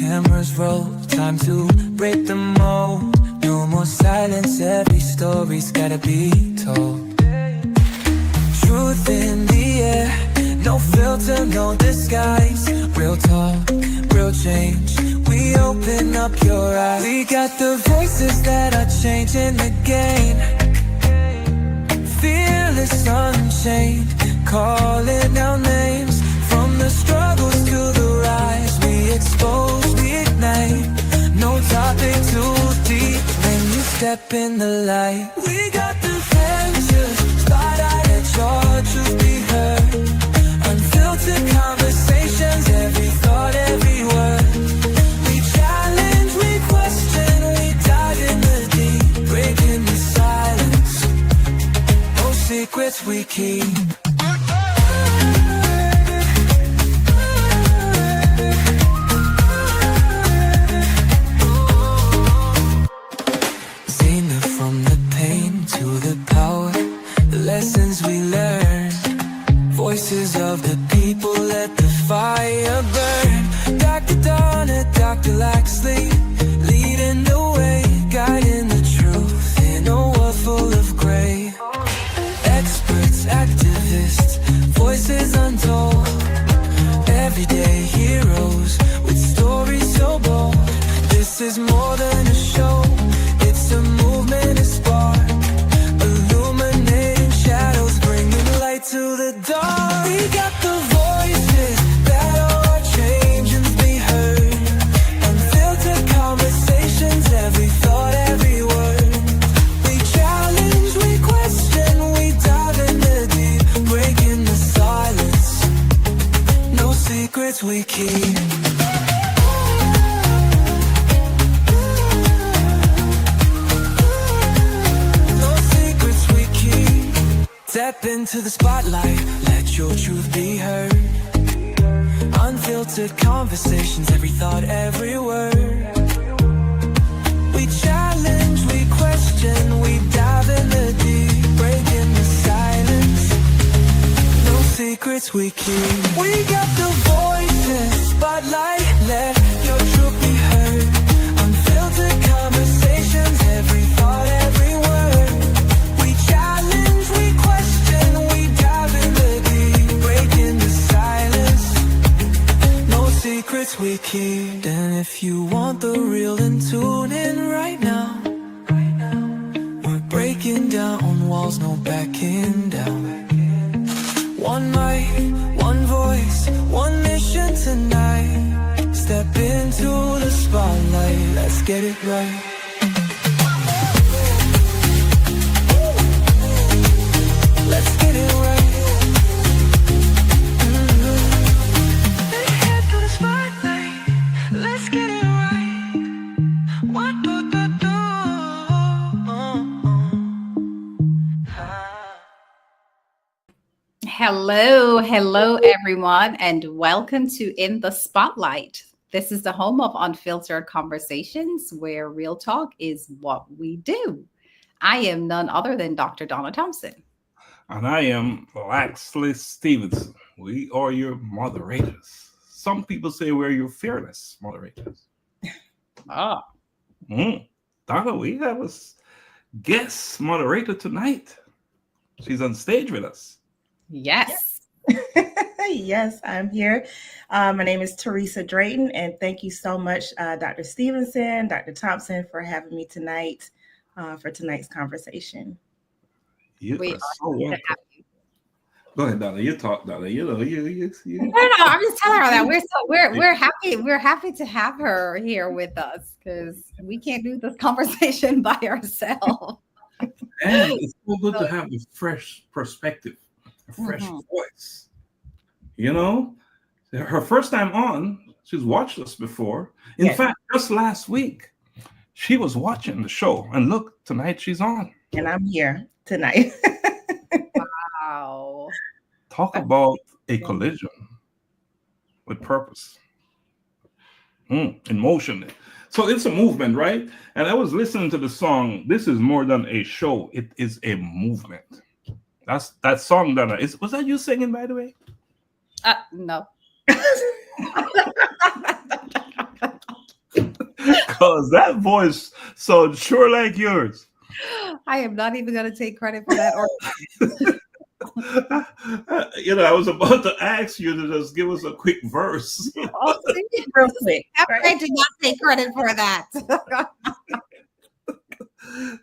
cameras roll, time to break the mold. No more silence, every story's gotta be told. Truth in the air, no filter, no disguise. Real talk, real change, we open up your eyes. We got the voices that are changing the game. Fearless, unchained, calling our names. From the struggles to the rise, we expose, we ignite. No topic too deep when you step in the light. We got the ventures, spotlight at your truth be heard. Unfiltered conversations, every thought, every word. We challenge, we question, we dive in the deep, breaking the silence. No secrets we keep. Lessons we learn, voices of the people, let the fire burn. Dr. Donna, Dr. Laxley, leading the way, guiding the truth in a world full of gray. Experts, activists, voices untold, everyday heroes with stories so bold. This is more than a show, it's a movement, a spark. To the dark, we got the voices that are changing, be heard. Unfiltered conversations, every thought, every word. We challenge, we question, we dive in the deep, breaking the silence. No secrets we keep. Step into the spotlight, let your truth be heard. Unfiltered conversations, every thought, every word. We challenge, we question, we dive in the deep, breaking the silence. No secrets we keep. We got the voices, spotlight, let your truth be heard. Unfiltered conversations, every thought, every word. We challenge, we question, we dive in the deep, breaking the silence. No secrets we keep. And if you want the real, then tune in right now. We're breaking down walls, no backing down. One mic, one voice, one mission tonight. Step into the spotlight, let's get it right. Let's get it right. Head to the spotlight. Let's get it right. What do? Hello, everyone, and welcome to In the Spotlight. This is the home of unfiltered conversations where real talk is what we do. I am none other than Dr. Donna Thompson. And I am Laxley Stevenson. We are your moderators. Some people say we're your fearless moderators. Donna, we have a guest moderator tonight. She's on stage with us. Yes. Yes, I'm here. My name is Teresa Drayton, and thank you so much, Dr. Stevenson, Dr. Thompson, for having me tonight for tonight's conversation. You We are are so happy to welcome. have you. Go ahead, Donna. You talk, Donna. You know, you. No, I'm just telling her that we're happy. We're happy to have her here with us because we can't do this conversation by ourselves. And it's so good to have a fresh perspective, a fresh voice. You know, her first time on, she's watched us before. In fact, just last week, she was watching the show. And look, tonight she's on. And I'm here tonight. Wow. Talk about a collision with purpose. In motion. So it's a movement, right? And I was listening to the song, This Is More Than a Show. It is a movement. That's that song, Donna. Was that you singing, by the way? No. because that voice sounds sure like yours. I am not even going to take credit for that. Or I was about to ask you to just give us a quick verse. oh, see, Real quick, I right? do not take credit for that.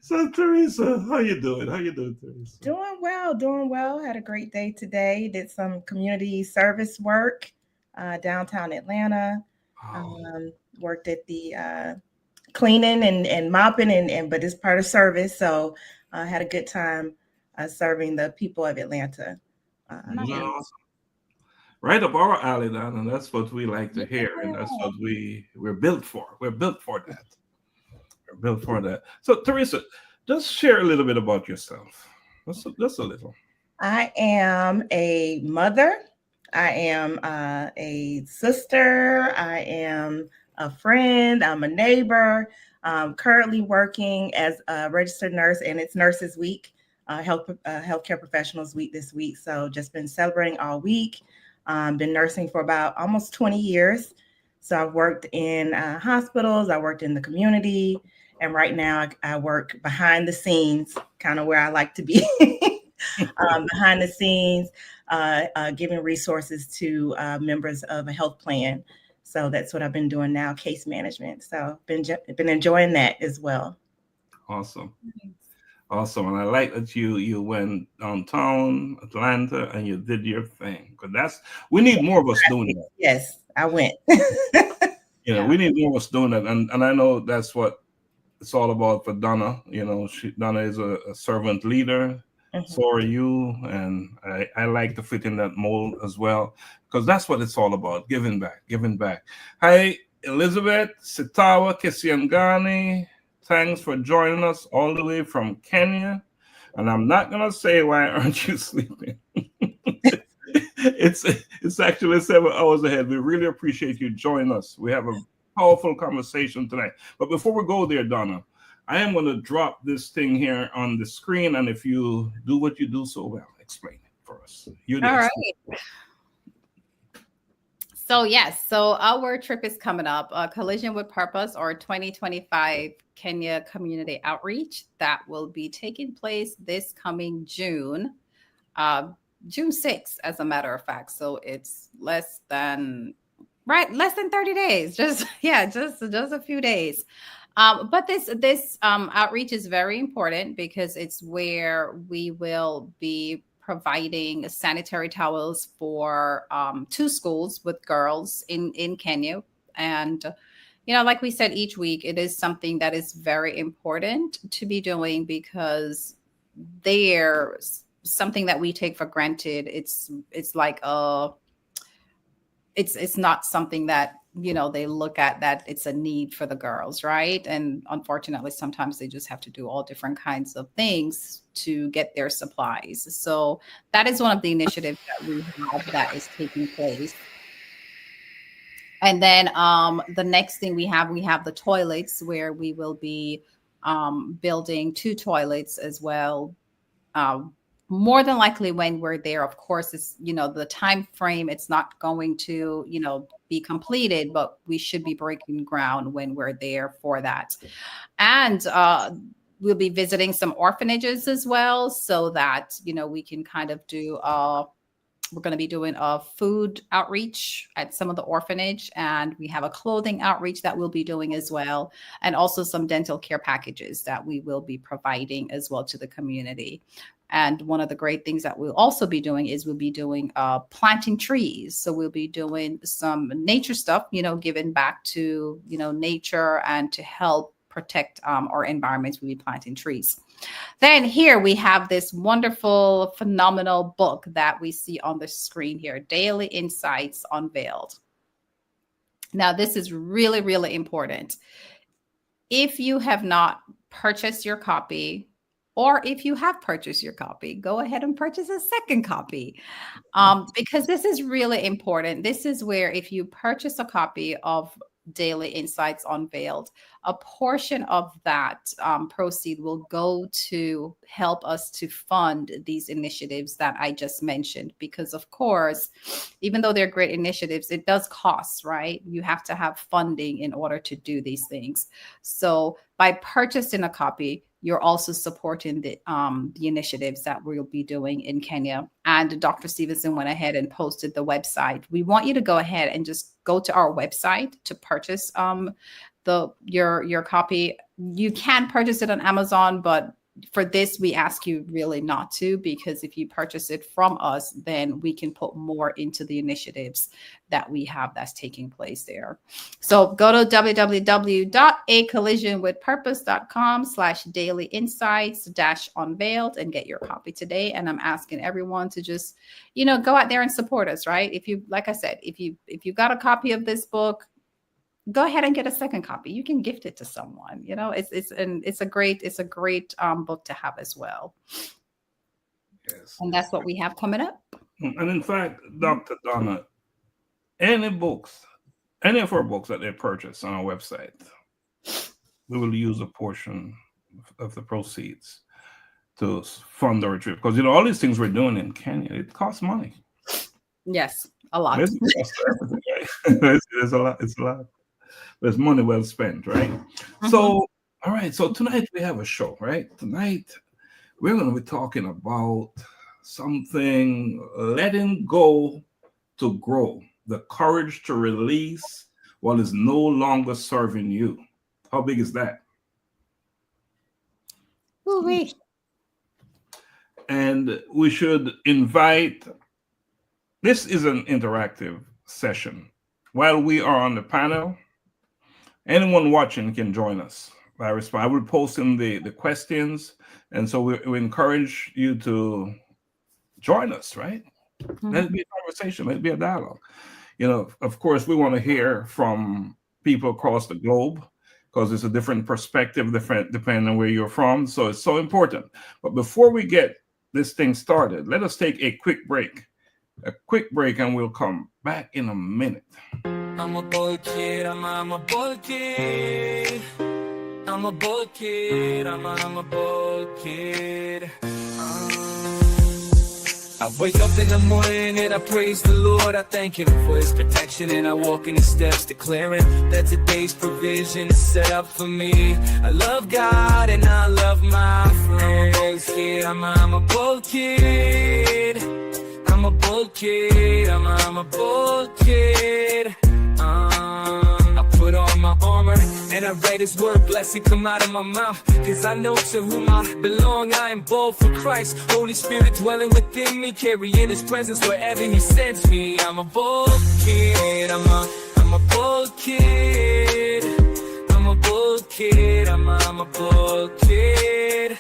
So, Teresa, how you doing? How you doing, Teresa? Doing well, doing well. Had a great day today. Did some community service work downtown Atlanta. Worked at the cleaning and mopping, and but it's part of service. So I had a good time serving the people of Atlanta. Isn't that And awesome? Right up our alley, then, and that's what we like to hear, and that's Yeah. what we're built for. We're built for that. We're built for that. So, Teresa, just share a little bit about yourself. Just a little. I am a mother. I am a sister. I am a friend. I'm a neighbor. I'm currently working as a registered nurse, and it's Nurses Week, Healthcare Professionals Week this week. So just been celebrating all week. Been nursing for about almost 20 years. So I've worked in hospitals. I worked in the community, and right now I work behind the scenes, kind of where I like to be. Behind the scenes, giving resources to members of a health plan. So that's what I've been doing now, case management. So been enjoying that as well. Awesome. Awesome. And I like that you went downtown Atlanta and you did your thing. Because we need more of us doing that. Yes, I went. We need more of us doing that. And I know that's what it's all about for Donna. Donna is a servant leader. So are you, and I like to fit in that mold as well, because that's what it's all about, giving back. Hi, Elizabeth, Sitawa, Kisiangani, thanks for joining us all the way from Kenya, and I'm not going to say why aren't you sleeping. It's actually 7 hours ahead. We really appreciate you joining us. We have a powerful conversation tonight, but before we go there, Donna, I am going to drop this thing here on the screen, and if you do what you do so well, explain it for us. All right. So yes, so our trip is coming up, Collision with Purpose, or 2025 Kenya Community Outreach, that will be taking place this coming June 6th, as a matter of fact. So it's less than 30 days. Just a few days. But this outreach is very important because it's where we will be providing sanitary towels for 2 schools with girls in Kenya. And, like we said, each week, it is something that is very important to be doing, because there's something that we take for granted. It's like it's not something that they look at, that it's a need for the girls, right? And unfortunately, sometimes they just have to do all different kinds of things to get their supplies. So that is one of the initiatives that we have that is taking place. And then the next thing we have the toilets, where we will be building 2 toilets as well. More than likely when we're there, of course, it's, the time frame, it's not going to, be completed, but we should be breaking ground when we're there for that. And we'll be visiting some orphanages as well, so that, we can kind of do, we're going to be doing a food outreach at some of the orphanage, and we have a clothing outreach that we'll be doing as well, and also some dental care packages that we will be providing as well to the community. And one of the great things that we'll also be doing is we'll be doing planting trees. So we'll be doing some nature stuff, giving back to, nature, and to help protect our environments. We'll be planting trees. Then here we have this wonderful, phenomenal book that we see on the screen here, Daily Insights Unveiled. Now, this is really, really important. If you have not purchased your copy, or if you have purchased your copy, go ahead and purchase a second copy, because this is really important. This is where, if you purchase a copy of Daily Insights Unveiled, a portion of that proceed will go to help us to fund these initiatives that I just mentioned. Because, of course, even though they're great initiatives, it does cost, right? You have to have funding in order to do these things. So by purchasing a copy, you're also supporting the initiatives that we'll be doing in Kenya. And Dr. Stevenson went ahead and posted the website. We want you to go ahead and just go to our website to purchase your copy. You can purchase it on Amazon, but for this, we ask you really not to, because if you purchase it from us, then we can put more into the initiatives that we have that's taking place there. So go to www.acollisionwithpurpose.com/daily insights-unveiled and get your copy today. And I'm asking everyone to just, go out there and support us, right? If you, like I said, if you got a copy of this book, go ahead and get a second copy. You can gift it to someone. It's a great book to have as well. Yes. And that's what we have coming up. And in fact, Dr. Donna, any of our books that they purchase on our website, we will use a portion of the proceeds to fund the retreat. Because all these things we're doing in Kenya, it costs money. Yes, a lot. It's a lot. It's a lot. There's money well spent, right? Mm-hmm. So, all right. So tonight we have a show, right? Tonight we're going to be talking about something: letting go to grow, the courage to release what is no longer serving you. How big is that? Ooh-wee. And we should invite. This is an interactive session. While we are on the panel, anyone watching can join us. I will post in the questions, and so we encourage you to join us, right? Mm-hmm. Let it be a conversation. Let it be a dialogue. Of course, we want to hear from people across the globe, because it's a different perspective, depending on where you're from. So it's so important. But before we get this thing started, let us take a quick break. And we'll come back in a minute. I'm a boy kid, I'm a boy kid. I'm a boy kid, I'm a boy kid. I wake up in the morning and I praise the Lord. I thank Him for His protection, and I walk in His steps, declaring that today's provision is set up for me. I love God and I love my friends. I'm a boy kid. I'm a boy kid. I'm a boy kid. I put on my armor and I read His word, blessing come out of my mouth, cause I know to whom I belong. I am bold for Christ, Holy Spirit dwelling within me, carrying His presence wherever He sends me. I'm a bold kid, I'm a bold kid. I'm a bold kid, I'm a bold kid.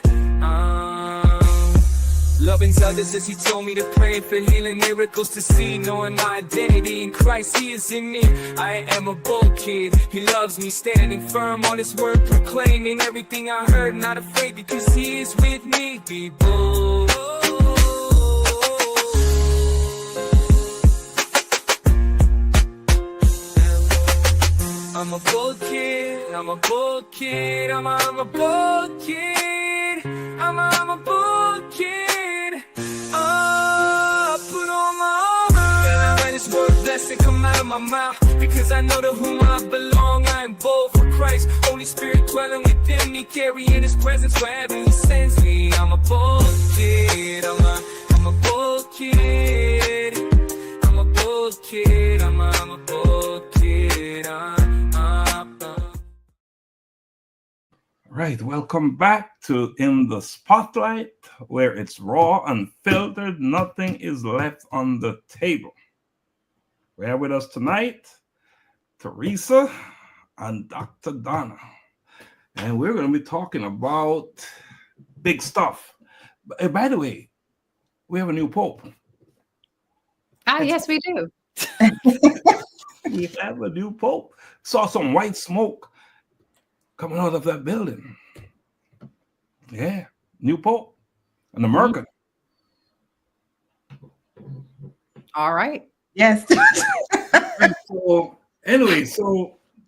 Loving others as He told me to pray, for healing, miracles to see, knowing my identity in Christ, He is in me. I am a bold kid, He loves me, standing firm on His word, proclaiming everything I heard, not afraid because He is with me. Be bold. I'm a bold kid, I'm a bold kid, I'm a bold kid, I'm a bold kid. Put on my armor and I write His word, blessing come out of my mouth, because I know to whom I belong. I am bold for Christ, Holy Spirit dwelling within me, carrying His presence wherever He sends me. I'm a bold kid, I'm a bold kid, I'm a bold kid, I'm a bold kid. Right, welcome back to In the Spotlight, where it's raw, unfiltered, nothing is left on the table. We have with us tonight Teresa and Dr. Donna, and we're going to be talking about big stuff. By the way, we have a new pope. Yes, we do. We have a new pope. Saw some white smoke coming out of that building. Yeah, new pope, an American. All right. Yes. So anyway,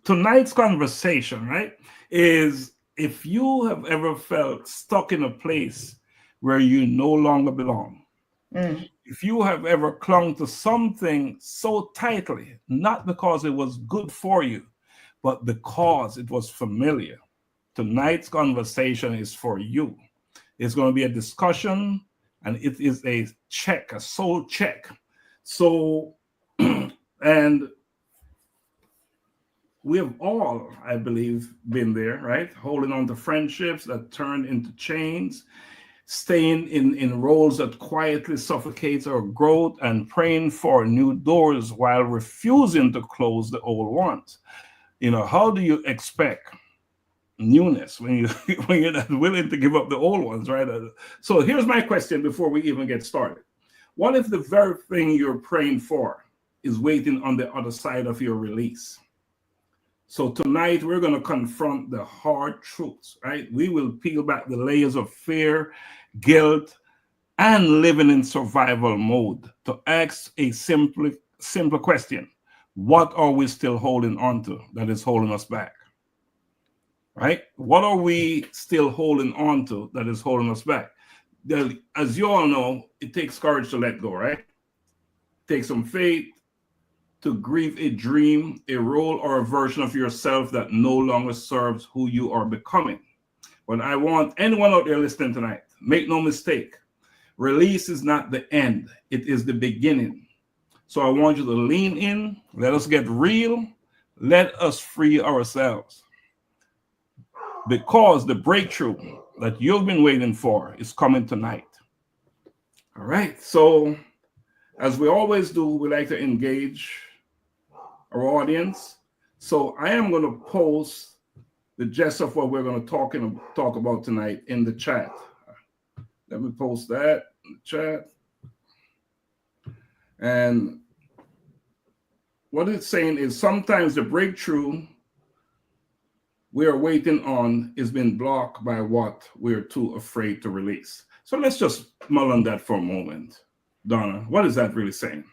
tonight's conversation, right, is if you have ever felt stuck in a place where you no longer belong, if you have ever clung to something so tightly, not because it was good for you, but because it was familiar, tonight's conversation is for you. It's going to be a discussion, and it is a check, a soul check. So, and we have all, I believe, been there, right? Holding on to friendships that turned into chains, staying in roles that quietly suffocates our growth, and praying for new doors while refusing to close the old ones. You know, how do you expect newness when you when you're not willing to give up the old ones, right? So here's my question before we even get started. What if the very thing you're praying for is waiting on the other side of your release? So tonight we're going to confront the hard truths, right? We will peel back the layers of fear, guilt, and living in survival mode to ask a simple question. What are we still holding on to that is holding us back? Right? What are we still holding on to that is holding us back? As you all know, it takes courage to let go, right? It takes some faith to grieve a dream, a role, or a version of yourself that no longer serves who you are becoming. But I want anyone out there listening tonight, make no mistake, release is not the end, it is the beginning. So I want you to lean in, let us get real, let us free ourselves. Because the breakthrough that you've been waiting for is coming tonight. All right, so as we always do, we like to engage our audience. So I am going to post the gist of what we're going to talk about tonight in the chat. Let me post that in the chat. And what it's saying is sometimes the breakthrough we are waiting on is being blocked by what we're too afraid to release. So let's just mull on that for a moment. Donna, what is that really saying?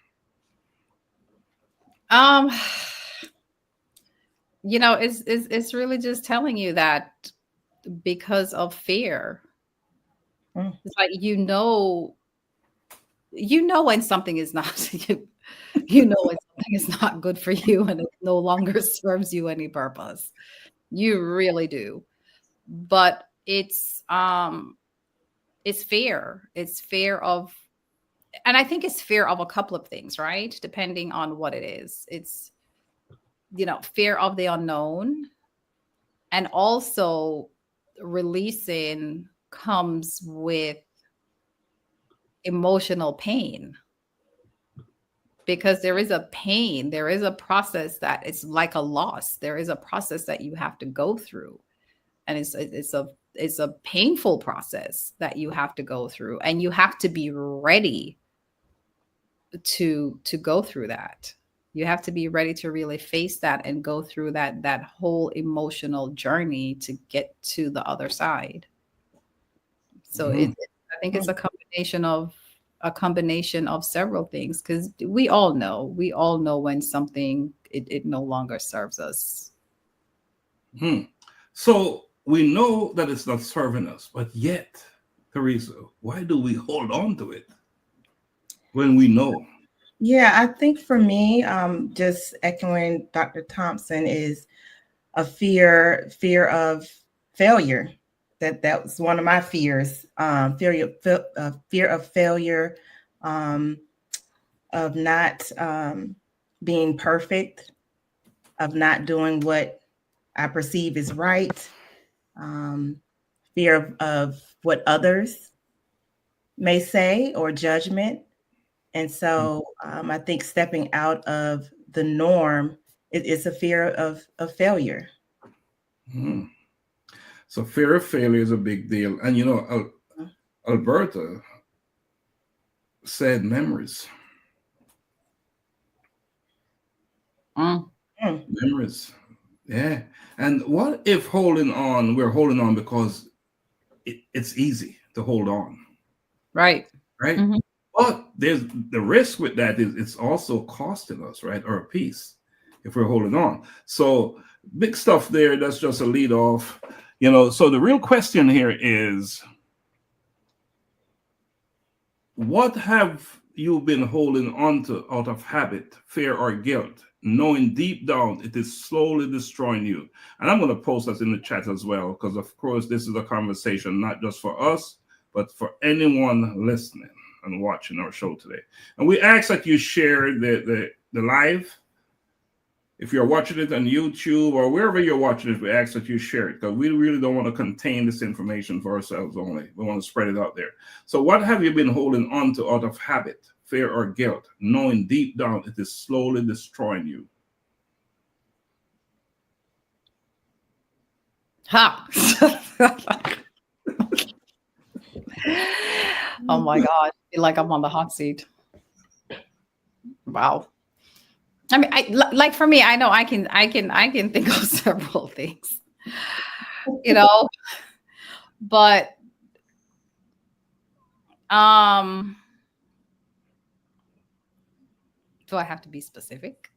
You know, it's really just telling you that because of fear, it's like you know when something is not you know when something is not good for you and it no longer serves you any purpose. You really do. But it's fear. It's fear of, and I think it's fear of a couple of things, right? Depending on what it is. It's, you know, fear of the unknown, and also releasing comes with emotional pain, because there is a pain, there is a process that it's like a loss. There is a process that you have to go through, and it's a painful process that you have to go through, and you have to be ready to go through that. You have to be ready to really face that and go through that whole emotional journey to get to the other side. So I think it's a combination of several things, because we all know when something it no longer serves us. So we know that it's not serving us, but yet, Teresa, why do we hold on to it when we know? Yeah, I think for me, just echoing Dr. Thompson, is a fear of failure. That was one of my fears. Fear of failure, of not being perfect, of not doing what I perceive is right. Fear of what others may say, or judgment. And so I think stepping out of the norm is a fear of failure. So fear of failure is a big deal. And, you know, Alberta said memories. Memories. Yeah. And what if we're holding on because it's easy to hold on. Right. Right. Mm-hmm. But there's the risk with that is it's also costing us, right, our peace if we're holding on. So big stuff there. That's just a lead off. So the real question here is, what have you been holding on to out of habit, fear, or guilt, knowing deep down it is slowly destroying you? And I'm going to post that in the chat as well, because of course this is a conversation not just for us, but for anyone listening and watching our show today. And we ask that you share the live. If you're watching it on YouTube or wherever you're watching it, we ask that you share it, because we really don't want to contain this information for ourselves only. We want to spread it out there. So what have you been holding on to out of habit, fear, or guilt, knowing deep down it is slowly destroying you? Ha! Oh my God. I feel like I'm on the hot seat. Wow. I mean, like for me, I know I can think of several things, but do I have to be specific?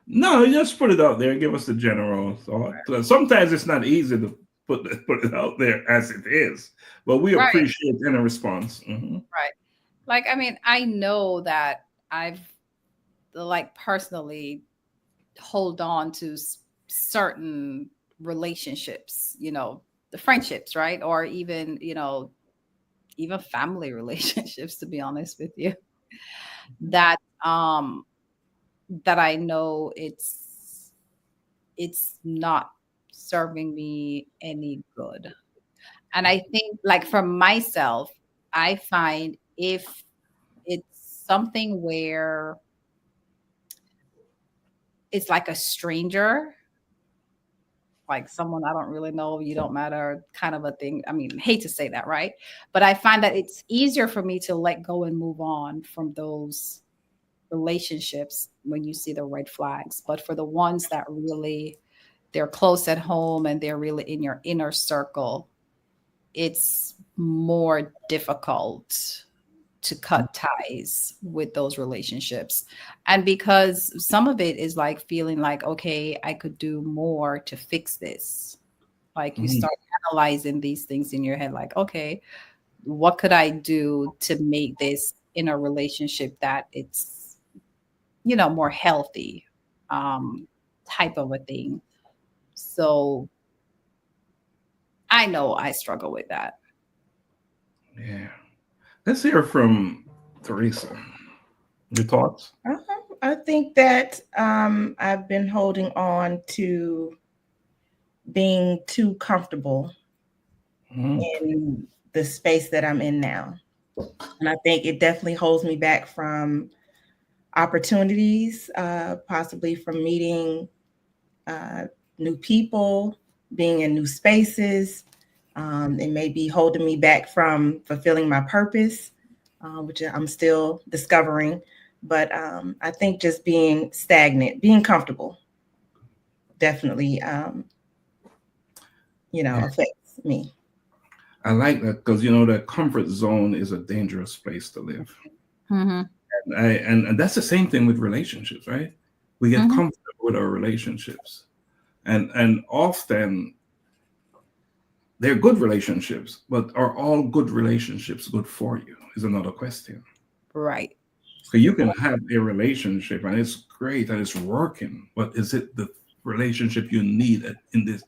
No, just put it out there. Give us the general thought. Sometimes it's not easy to put it out there as it is, but we appreciate any response. Mm-hmm. Right. Like, I mean, I know that I've personally hold on to certain relationships, the friendships, right? Or even, even family relationships, to be honest with you, that I know it's not serving me any good. And I think, like, for myself, I find if it's something where it's like a stranger, like someone I don't really know, you don't matter kind of a thing. I mean, hate to say that, right? But I find that it's easier for me to let go and move on from those relationships when you see the red flags. But for the ones that really, they're close at home and they're really in your inner circle, it's more difficult to cut ties with those relationships. And because some of it is like feeling like, okay, I could do more to fix this. Like you start analyzing these things in your head, like, okay, what could I do to make this in a relationship that it's, more healthy, type of a thing. So I know I struggle with that. Yeah. Let's hear from Teresa. Your thoughts? I think that I've been holding on to being too comfortable in the space that I'm in now. And I think it definitely holds me back from opportunities, possibly from meeting new people, being in new spaces. It may be holding me back from fulfilling my purpose, which I'm still discovering. But I think just being stagnant, being comfortable, definitely, affects me. I like that, because that comfort zone is a dangerous place to live. Mm-hmm. And that's the same thing with relationships, right? We get comfortable with our relationships, and often they're good relationships, but are all good relationships good for you is another question. Right. So you can have a relationship and it's great and it's working, but is it the relationship you need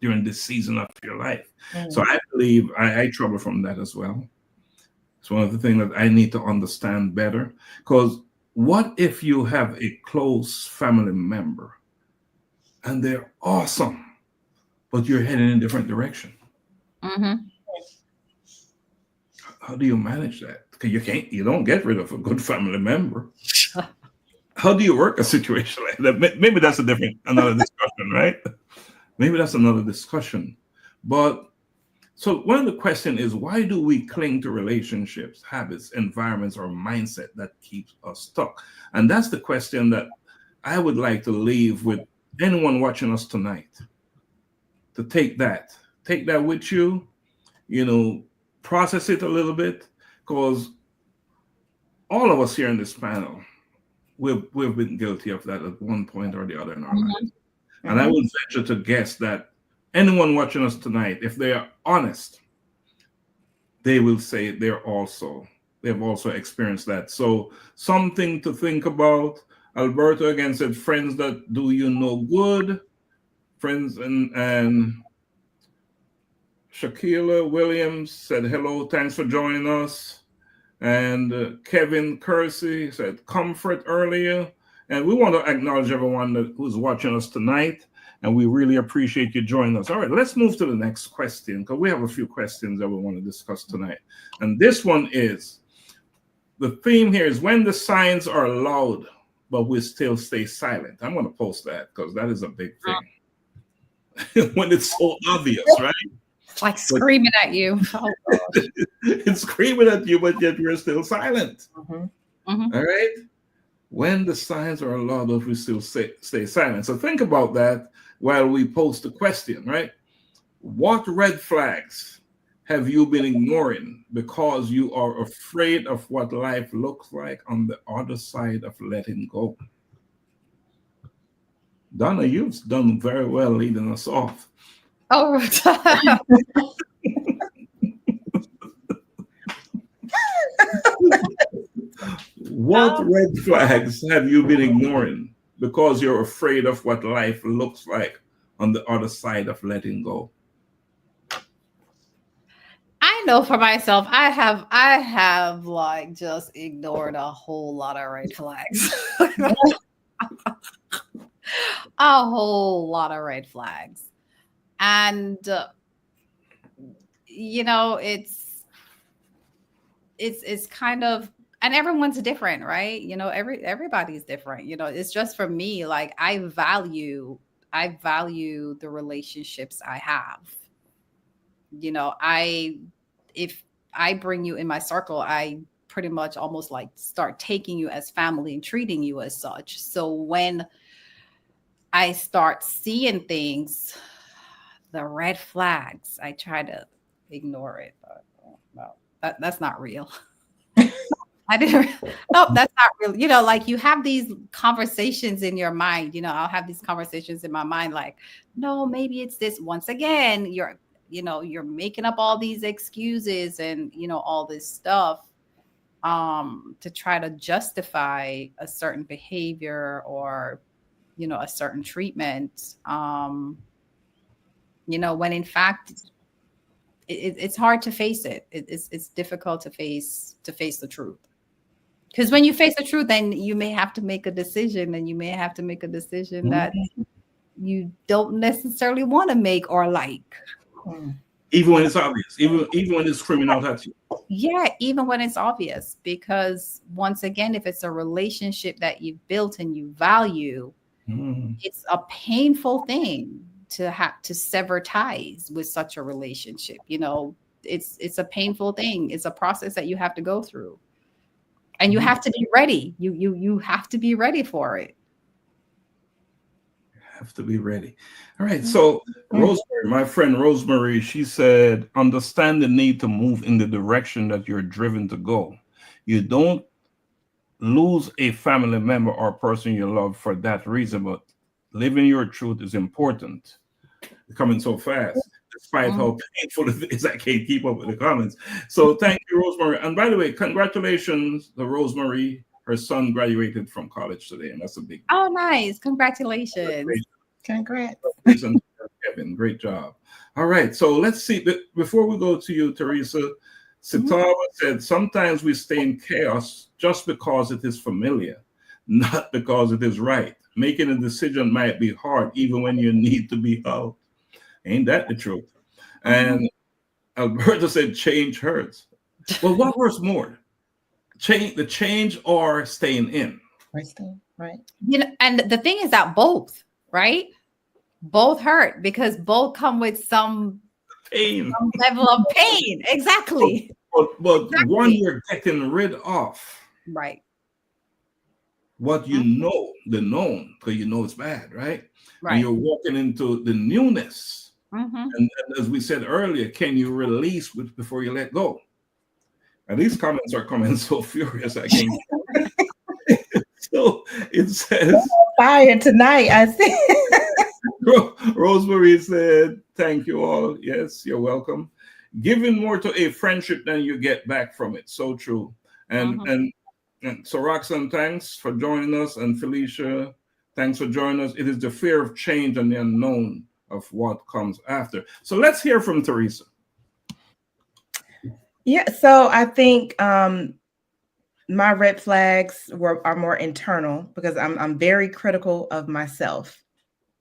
during this season of your life? So I believe I trouble from that as well. It's one of the things that I need to understand better, because what if you have a close family member and they're awesome, but you're heading in a different direction? How do you manage that? Because you don't get rid of a good family member. How do you work a situation like that? Maybe that's another discussion, right? Maybe that's another discussion. But so one of the questions is, why do we cling to relationships, habits, environments, or mindset that keeps us stuck? And that's the question that I would like to leave with anyone watching us tonight. To take that with you, process it a little bit, because all of us here in this panel, we've been guilty of that at one point or the other in our lives. And I would venture to guess that anyone watching us tonight, if they are honest, they will say they've also experienced that. So something to think about. Alberto again said, friends that do you no good. Friends, and Shaquila Williams said, hello, thanks for joining us. And Kevin Kersey said, comfort earlier. And we want to acknowledge everyone who's watching us tonight. And we really appreciate you joining us. All right, let's move to the next question, because we have a few questions that we want to discuss tonight. And this one is, the theme here is when the signs are loud, but we still stay silent. I'm going to post that because that is a big thing. When it's so obvious, right? It's like screaming at you. Oh, gosh. It's screaming at you, but yet you're still silent. Mhm. All right? When the signs are loud, but we still stay silent. So think about that while we post the question, right? What red flags have you been ignoring because you are afraid of what life looks like on the other side of letting go? Donna, you've done very well leading us off. Oh, What red flags have you been ignoring because you're afraid of what life looks like on the other side of letting go? I know for myself, I have like just ignored a whole lot of red flags. A whole lot of red flags. And you know, it's kind of, and everyone's different, right? You know, everybody's different. You know, it's just for me, like I value the relationships I have. You know, if I bring you in my circle, I pretty much almost like start taking you as family and treating you as such. So when I start seeing things, the red flags, I try to ignore it. But well, that's not real. I didn't. No, that's not real. You know, like you have these conversations in your mind. You know, I'll have these conversations in my mind, like, no, maybe it's this. Once again, you're making up all these excuses and all this stuff to try to justify a certain behavior or a certain treatment. When in fact it's hard to face it. It's difficult to face the truth. Because when you face the truth, then you may have to make a decision, and you may have to make a decision that you don't necessarily want to make or like. Even when it's obvious, even when it's screaming out at you. Yeah, even when it's obvious, because once again, if it's a relationship that you've built and you value, it's a painful thing to have to sever ties with such a relationship. It's a painful thing. It's a process that you have to go through. And you have to be ready. You have to be ready for it. Have to be ready. All right. So Rosemary, my friend Rosemary, she said, understand the need to move in the direction that you're driven to go. You don't lose a family member or person you love for that reason, but living your truth is important. Coming so fast, despite how painful it is, I can't keep up with the comments. So thank you, Rosemary. And by the way, congratulations to Rosemary. Her son graduated from college today, and that's a big deal. Oh, nice. Congratulations. Congrats. Kevin, great job. All right, so let's see. Before we go to you, Teresa, Sitawa said, sometimes we stay in chaos just because it is familiar, not because it is right. Making a decision might be hard, even when you need to be out. Ain't that the truth? And Alberta said, change hurts. Well, what hurts more? The change or staying in? Right. And the thing is that both, right? Both hurt because both come with some pain, some level of pain. Exactly. But exactly. One you're getting rid of. Right. What you know, the known, because it's bad, right? Right. And you're walking into the newness. And as we said earlier, can you release before you let go? And these comments are coming so furious, I can't. So it says fire tonight. I see. Rosemary said, "Thank you all. Yes, you're welcome. Giving more to a friendship than you get back from it. So true." And Mhm. and so Roxanne, thanks for joining us, and Felicia, thanks for joining us. It is the fear of change and the unknown of what comes after. So let's hear from Teresa. Yeah, so I think my red flags are more internal because I'm very critical of myself.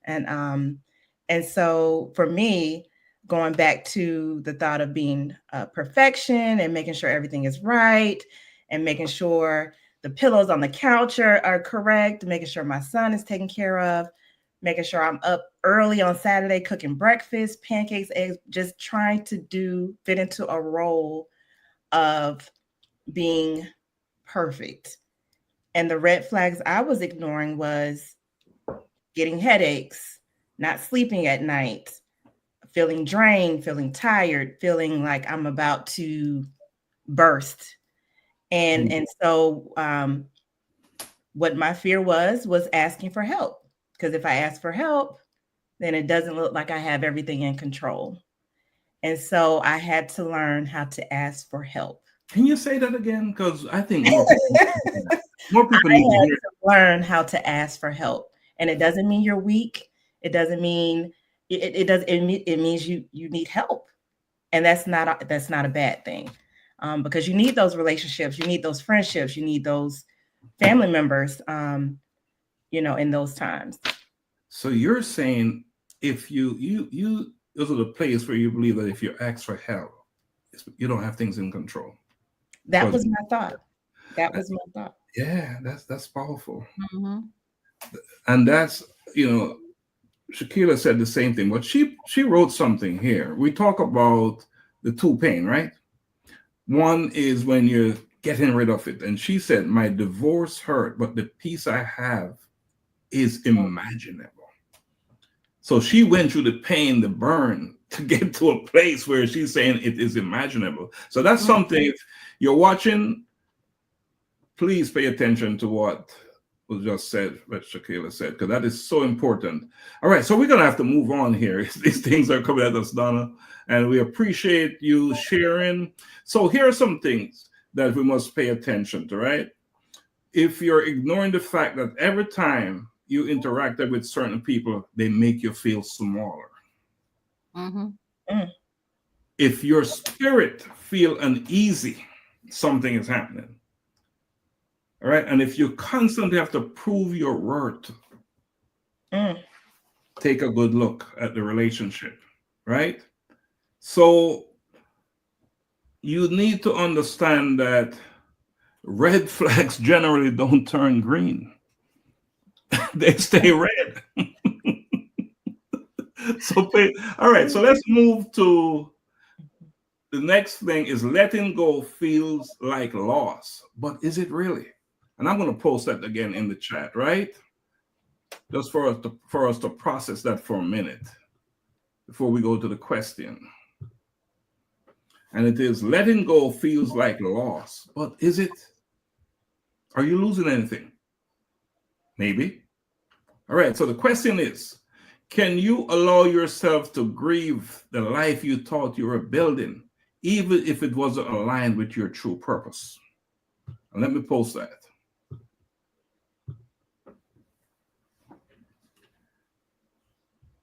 And so for me, going back to the thought of being perfection and making sure everything is right and making sure the pillows on the couch are correct, making sure my son is taken care of, making sure I'm up early on Saturday cooking breakfast, pancakes, eggs, just trying to fit into a role of being perfect. And the red flags I was ignoring was getting headaches, not sleeping at night, feeling drained, feeling tired, feeling like I'm about to burst. And so what my fear was asking for help. Because if I ask for help, then it doesn't look like I have everything in control. And so I had to learn how to ask for help. Can you say that again? Because I think more people I need to had hear. to learn how to ask for help. And it doesn't mean you're weak. It doesn't mean it means you need help. And that's not a bad thing. Because you need those relationships, you need those friendships, you need those family members, in those times. So you're saying if you this is a place where you believe that if you ask for help, you don't have things in control. That Because was my thought. That was my thought. yeah, that's powerful. Mhm. And that's, Shakila said the same thing, but she wrote something here. We talk about the two pain, right? One is when you're getting rid of it. And she said, "My divorce hurt, but the peace I have is imaginable." So she went through the pain, the burn to get to a place where she's saying it is imaginable. So that's Mhm. something, if you're watching, please pay attention to what was just said, what Shakila said, because that is so important. All right, so we're going to have to move on here. These things are coming at us, Donna, and we appreciate you sharing. So here are some things that we must pay attention to, right? If you're ignoring the fact that every time you interacted with certain people, they make you feel smaller. Mhm. Mm, If your spirit feel uneasy, something is happening. All right. And if you constantly have to prove your worth, mm. take a good look at the relationship. Right. So you need to understand that red flags generally don't turn green. They stay red. All right. So let's move to the next thing is letting go feels like loss, but is it really? And I'm going to post that again in the chat, right? Just for us to process that for a minute before we go to the question. And it is letting go feels like loss, but is it? Are you losing anything? Maybe. All right. So the question is, can you allow yourself to grieve the life you thought you were building, even if it wasn't aligned with your true purpose? And let me post that.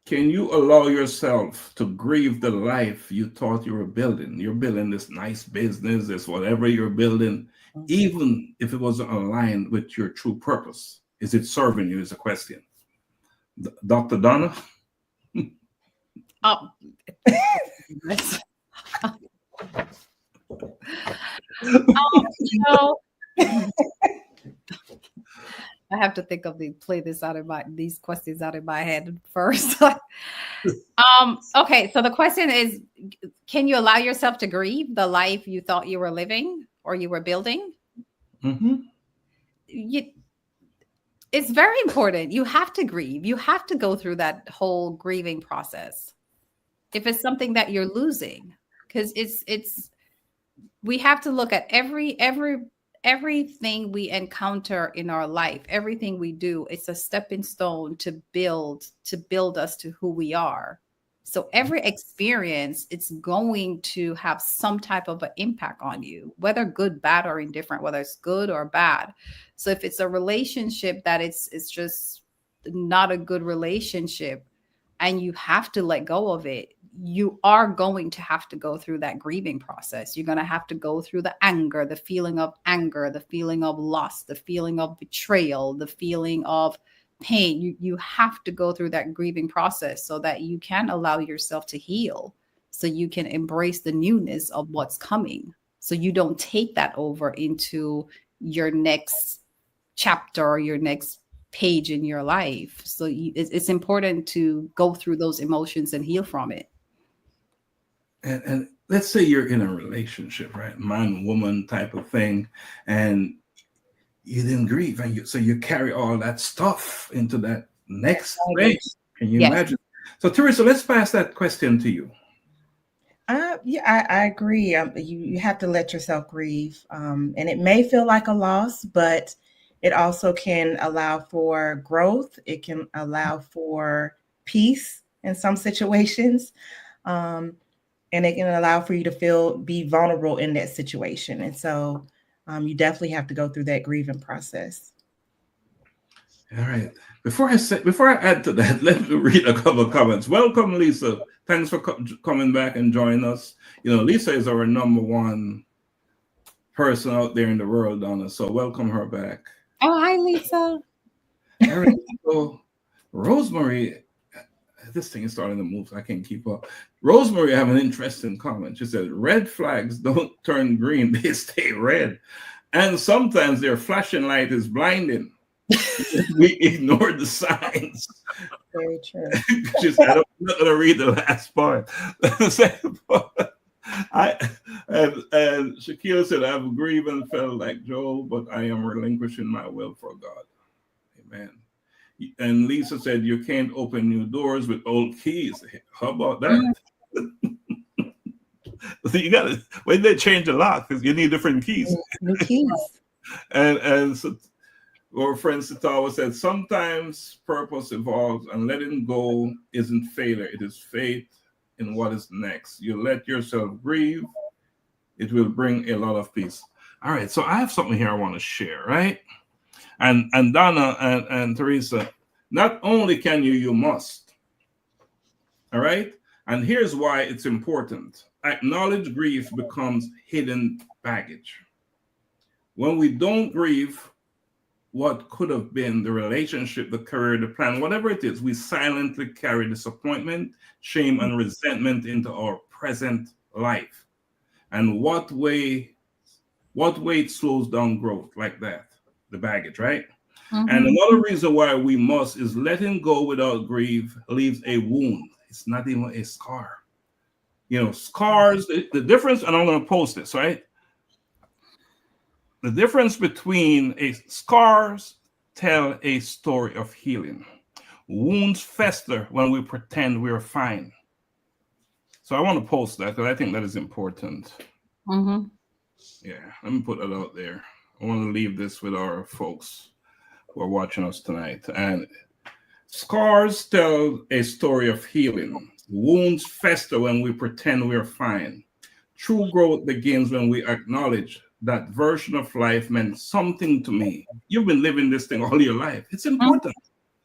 Can you allow yourself to grieve the life you thought you were building? You're building this nice business, this whatever you're building, even if it wasn't aligned with your true purpose. Is it serving you? Is a question. Dr. Donna? Oh, goodness. So I have to think of these questions out of my head first. Okay, so the question is, can you allow yourself to grieve the life you thought you were living or you were building? Mm-hmm. It's very important. You have to grieve. You have to go through that whole grieving process. If it's something that you're losing, because we have to look at every everything we encounter in our life, everything we do, it's a stepping stone to build us to who we are. So every experience, it's going to have some type of an impact on you, whether good, bad, or indifferent, whether it's good or bad. So if it's a relationship that it's just not a good relationship and you have to let go of it, you are going to have to go through that grieving process. You're going to have to go through the anger, the feeling of anger, the feeling of loss, the feeling of betrayal, the feeling of pain. You have to go through that grieving process so that you can allow yourself to heal, so you can embrace the newness of what's coming, so you don't take that over into your next chapter or your next page in your life. So it's important to go through those emotions and heal from it. And let's say you're in a relationship, right? Man, woman type of thing, and you didn't grieve, and so you carry all that stuff into that next phase. Can you imagine? So, Teresa, let's pass that question to you. Yeah, I agree. You have to let yourself grieve, and it may feel like a loss, but it also can allow for growth. It can allow for peace in some situations. And it can allow for you to be vulnerable in that situation. And so you definitely have to go through that grieving process. All right. Before I add to that, let me read a couple of comments. Welcome, Lisa. Thanks for coming back and joining us. You know, Lisa is our number one person out there in the world, Donna. So welcome her back. Oh, hi, Lisa. All right. So Rosemary, this thing is starting to move. So I can't keep up. Rosemary have an interesting comment. She said, red flags don't turn green. They stay red. And sometimes their flashing light is blinding. We ignore the signs. Very true. She said, I'm not going to read the last part. And Shaquille said, I've grieved and felt like Joel, but I am relinquishing my will for God. Amen. And Lisa said, you can't open new doors with old keys. How about that? So you got to, when they change the lock, because you need different keys. New keys. And so our friend Sitawa said, sometimes purpose evolves and letting go isn't failure. It is faith in what is next. You let yourself grieve. It will bring a lot of peace. All right. So I have something here I want to share, right? And Donna and Teresa, not only can you must. All right. And here's why it's important. Acknowledge grief becomes hidden baggage. When we don't grieve what could have been, the relationship, the career, the plan, whatever it is, we silently carry disappointment, shame, and resentment into our present life. And what weight slows down growth like that? The baggage, right? Mm-hmm. And another reason why we must is letting go without grief leaves a wound. It's not even a scar. You know, scars, the difference, and I'm going to post this, right? The difference between scars tell a story of healing. Wounds fester when we pretend we're fine. So I want to post that because I think that is important. Mm-hmm. Yeah, let me put that out there. I want to leave this with our folks who are watching us tonight. And scars tell a story of healing. Wounds fester when we pretend we're fine. True growth begins when we acknowledge that version of life meant something to me. You've been living this thing all your life. It's important.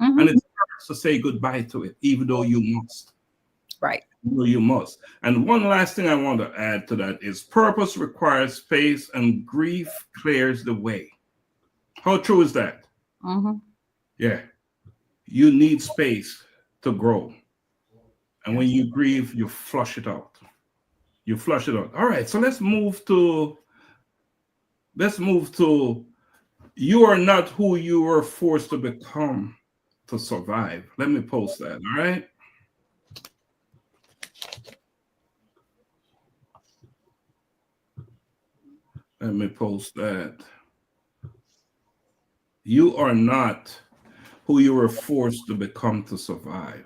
Mm-hmm. And it's hard to say goodbye to it, even though you must. Right. Even though you must. And one last thing I want to add to that is purpose requires space and grief clears the way. How true is that? Mm-hmm. Yeah. You need space to grow. And when you grieve, you flush it out. You flush it out. All right. So let's move to you are not who you were forced to become to survive. Let me post that. All right. Let me post that. You are not who you were forced to become to survive.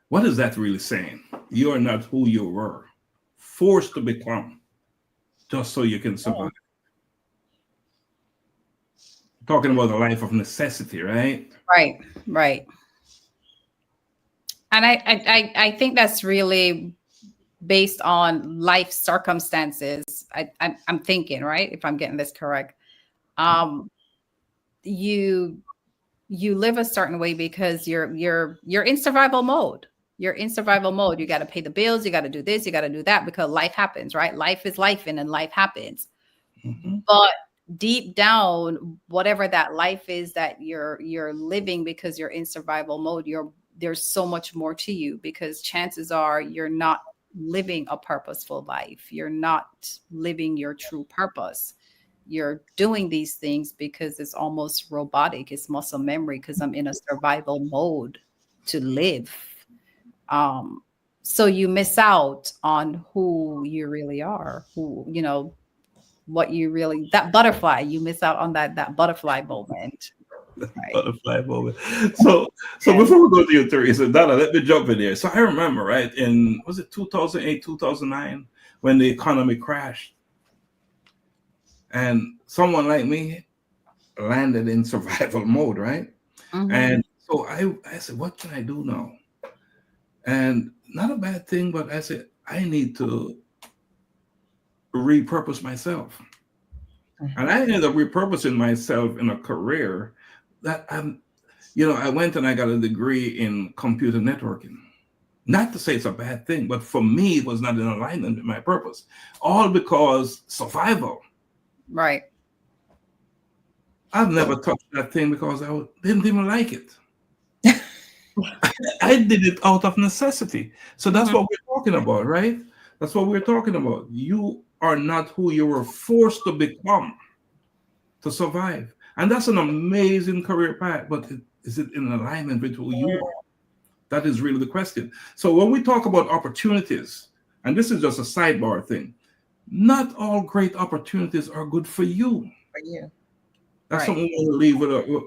What is that really saying? You are not who you were forced to become just so you can survive. talking about a life of necessity, right? Right, right. And I think that's really based on life circumstances. I'm thinking, right, if I'm getting this correct. Um, you you live a certain way because you're in survival mode. You're in survival mode. You got to pay the bills. You got to do this. You got to do that because life happens, right? Life is life, and life happens. Mm-hmm. But deep down, whatever that life is that you're living because you're in survival mode, there's so much more to you, because chances are you're not living a purposeful life. You're not living your true purpose. You're doing these things because it's almost robotic. It's muscle memory because I'm in a survival mode to live. So you miss out on who you really are, what you really, that butterfly, you miss out on that butterfly moment. Right. Butterfly moment. So before we go to you, Teresa, Donna, let me jump in there. So I remember, right, was it 2008, 2009, when the economy crashed, and someone like me landed in survival mode, right? Mm-hmm. And so I said, what can I do now? And not a bad thing, but I said, I need to repurpose myself. Mm-hmm. And I ended up repurposing myself in a career that I went and I got a degree in computer networking. Not to say it's a bad thing, but for me, it was not in alignment with my purpose. All because survival. Right. I've never touched that thing because I didn't even like it. I did it out of necessity. So that's what we're talking about, right? That's what we're talking about. You are not who you were forced to become to survive. And that's an amazing career path, but is it in alignment with who you are? That is really the question. So when we talk about opportunities, and this is just a sidebar thing, not all great opportunities are good for you. For you. That's Right. something we want to leave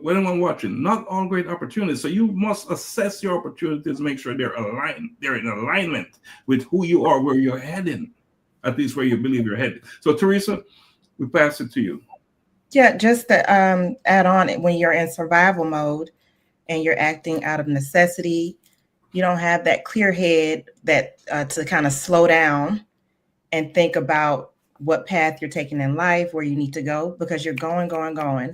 with anyone watching. Not all great opportunities. So you must assess your opportunities, make sure they're aligned. They're in alignment with who you are, where you're heading, at least where you believe you're headed. So Teresa, we pass it to you. Yeah, just to add on, when you're in survival mode and you're acting out of necessity, you don't have that clear head that to kind of slow down and think about what path you're taking in life, where you need to go, because you're going.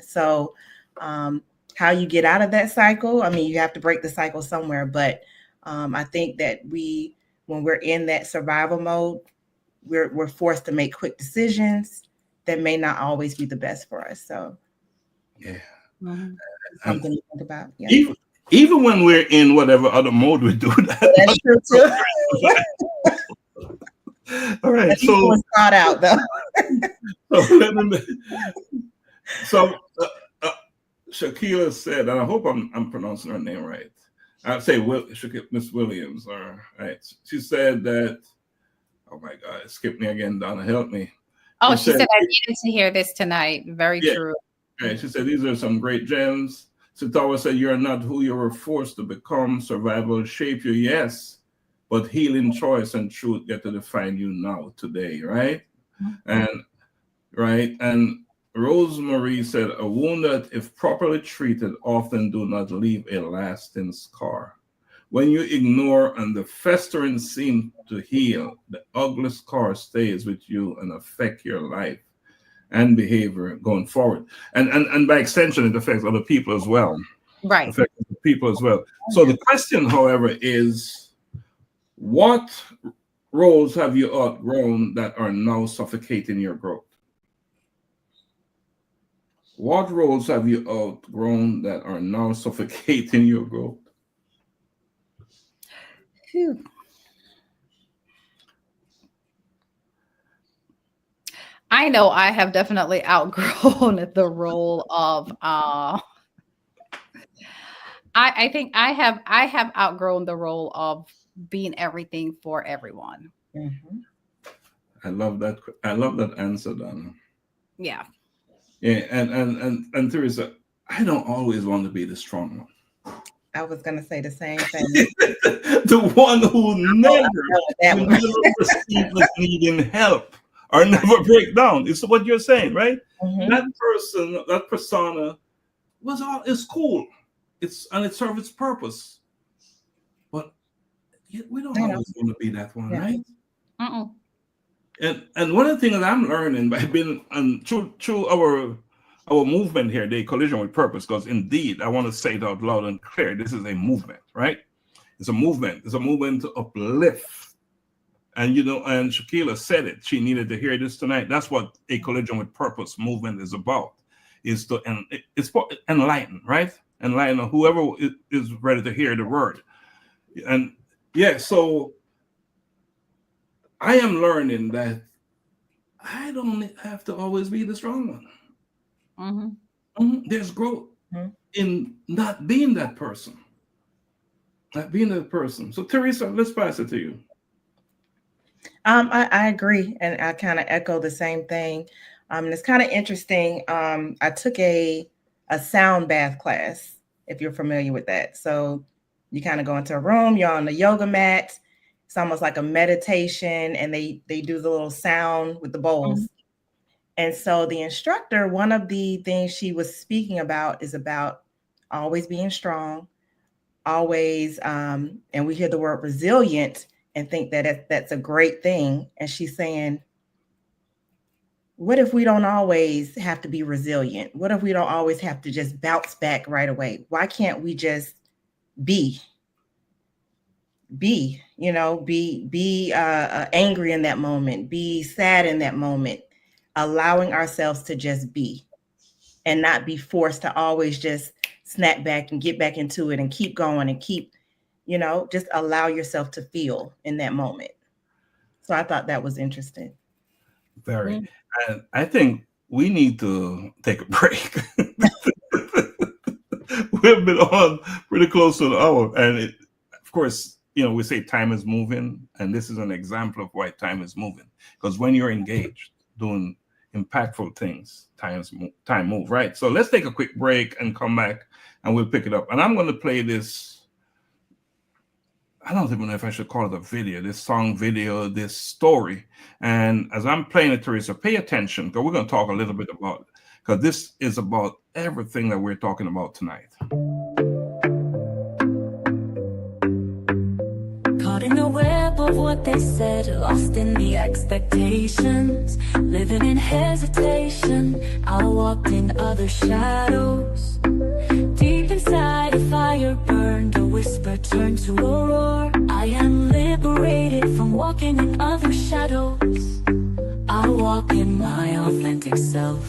So how you get out of that cycle, I mean, you have to break the cycle somewhere. But I think that when we're in that survival mode, we're forced to make quick decisions that may not always be the best for us. So yeah, something to think about. Yeah. Even when we're in whatever other mode we do that. That's true too. All right, so was thought out though. So Shakila said, and I hope I'm pronouncing her name right. I'd say Miss Williams. All right, she said that. Oh my God, it skipped me again. Donna, help me. Oh, she said I needed to hear this tonight. Very true. Right. She said these are some great gems. Sitawa said you're not who you were forced to become. Survival shape you, yes, but healing, choice, and truth get to define you now, today, right? Mm-hmm. And Rosemary said a wound that, if properly treated, often do not leave a lasting scar. When you ignore and the festering seems to heal, the ugly scar stays with you and affect your life and behavior going forward. And by extension, it affects other people as well. Right. Affects other people as well. So the question, however, is what roles have you outgrown that are now suffocating your growth? What roles have you outgrown that are now suffocating your growth? Whew. I know I have definitely outgrown the role of I think I have outgrown the role of being everything for everyone. Mm-hmm. I love that answer, Donna. Yeah. Yeah, and Teresa, I don't always want to be the strong one. I was going to say the same thing. The one who never perceives as needing help or never break down. It's what you're saying, right? Mm-hmm. That person, that persona it's cool. It serves its purpose. But we don't always want to be that one, right? Mm-mm. And one of the things that I'm learning by being through our movement here, the collision with purpose, because indeed I want to say it out loud and clear. This is a movement, right? It's a movement. It's a movement to uplift. And and Shakila said it. She needed to hear this tonight. That's what a collision with purpose movement is about. Is to it's for enlighten, right? Enlighten whoever is ready to hear the word. And yeah, so I am learning that I don't have to always be the strong one. There's growth in not being that person. Not being that person. So Teresa, let's pass it to you. I agree, and I kind of echo the same thing. And it's kind of interesting. I took a sound bath class, if you're familiar with that. So you kind of go into a room, you're on the yoga mat. It's almost like a meditation, and they do the little sound with the bowls. And so the instructor, one of the things she was speaking about is about always being strong, always, and we hear the word resilient and think that that's a great thing. And she's saying, what if we don't always have to be resilient? What if we don't always have to just bounce back right away? Why can't we just be angry in that moment, be sad in that moment, allowing ourselves to just be and not be forced to always just snap back and get back into it and keep going and keep, just allow yourself to feel in that moment. So I thought that was interesting. Very. And I think we need to take a break. We've been on pretty close to an hour. And of course, we say time is moving. And this is an example of why time is moving. Because when you're engaged doing impactful things, time move, right? So let's take a quick break and come back and we'll pick it up. And I'm going to play this. I don't even know if I should call it a video, this song video, this story. And as I'm playing it, Teresa, pay attention, because we're going to talk a little bit about it, because this is about everything that we're talking about tonight. Caught in the web of what they said, lost in the expectations, living in hesitation. I walked in other shadows. Deep inside, a fire burned, a whisper turned to a roar. I am liberated from walking in other shadows. I walk in my authentic self,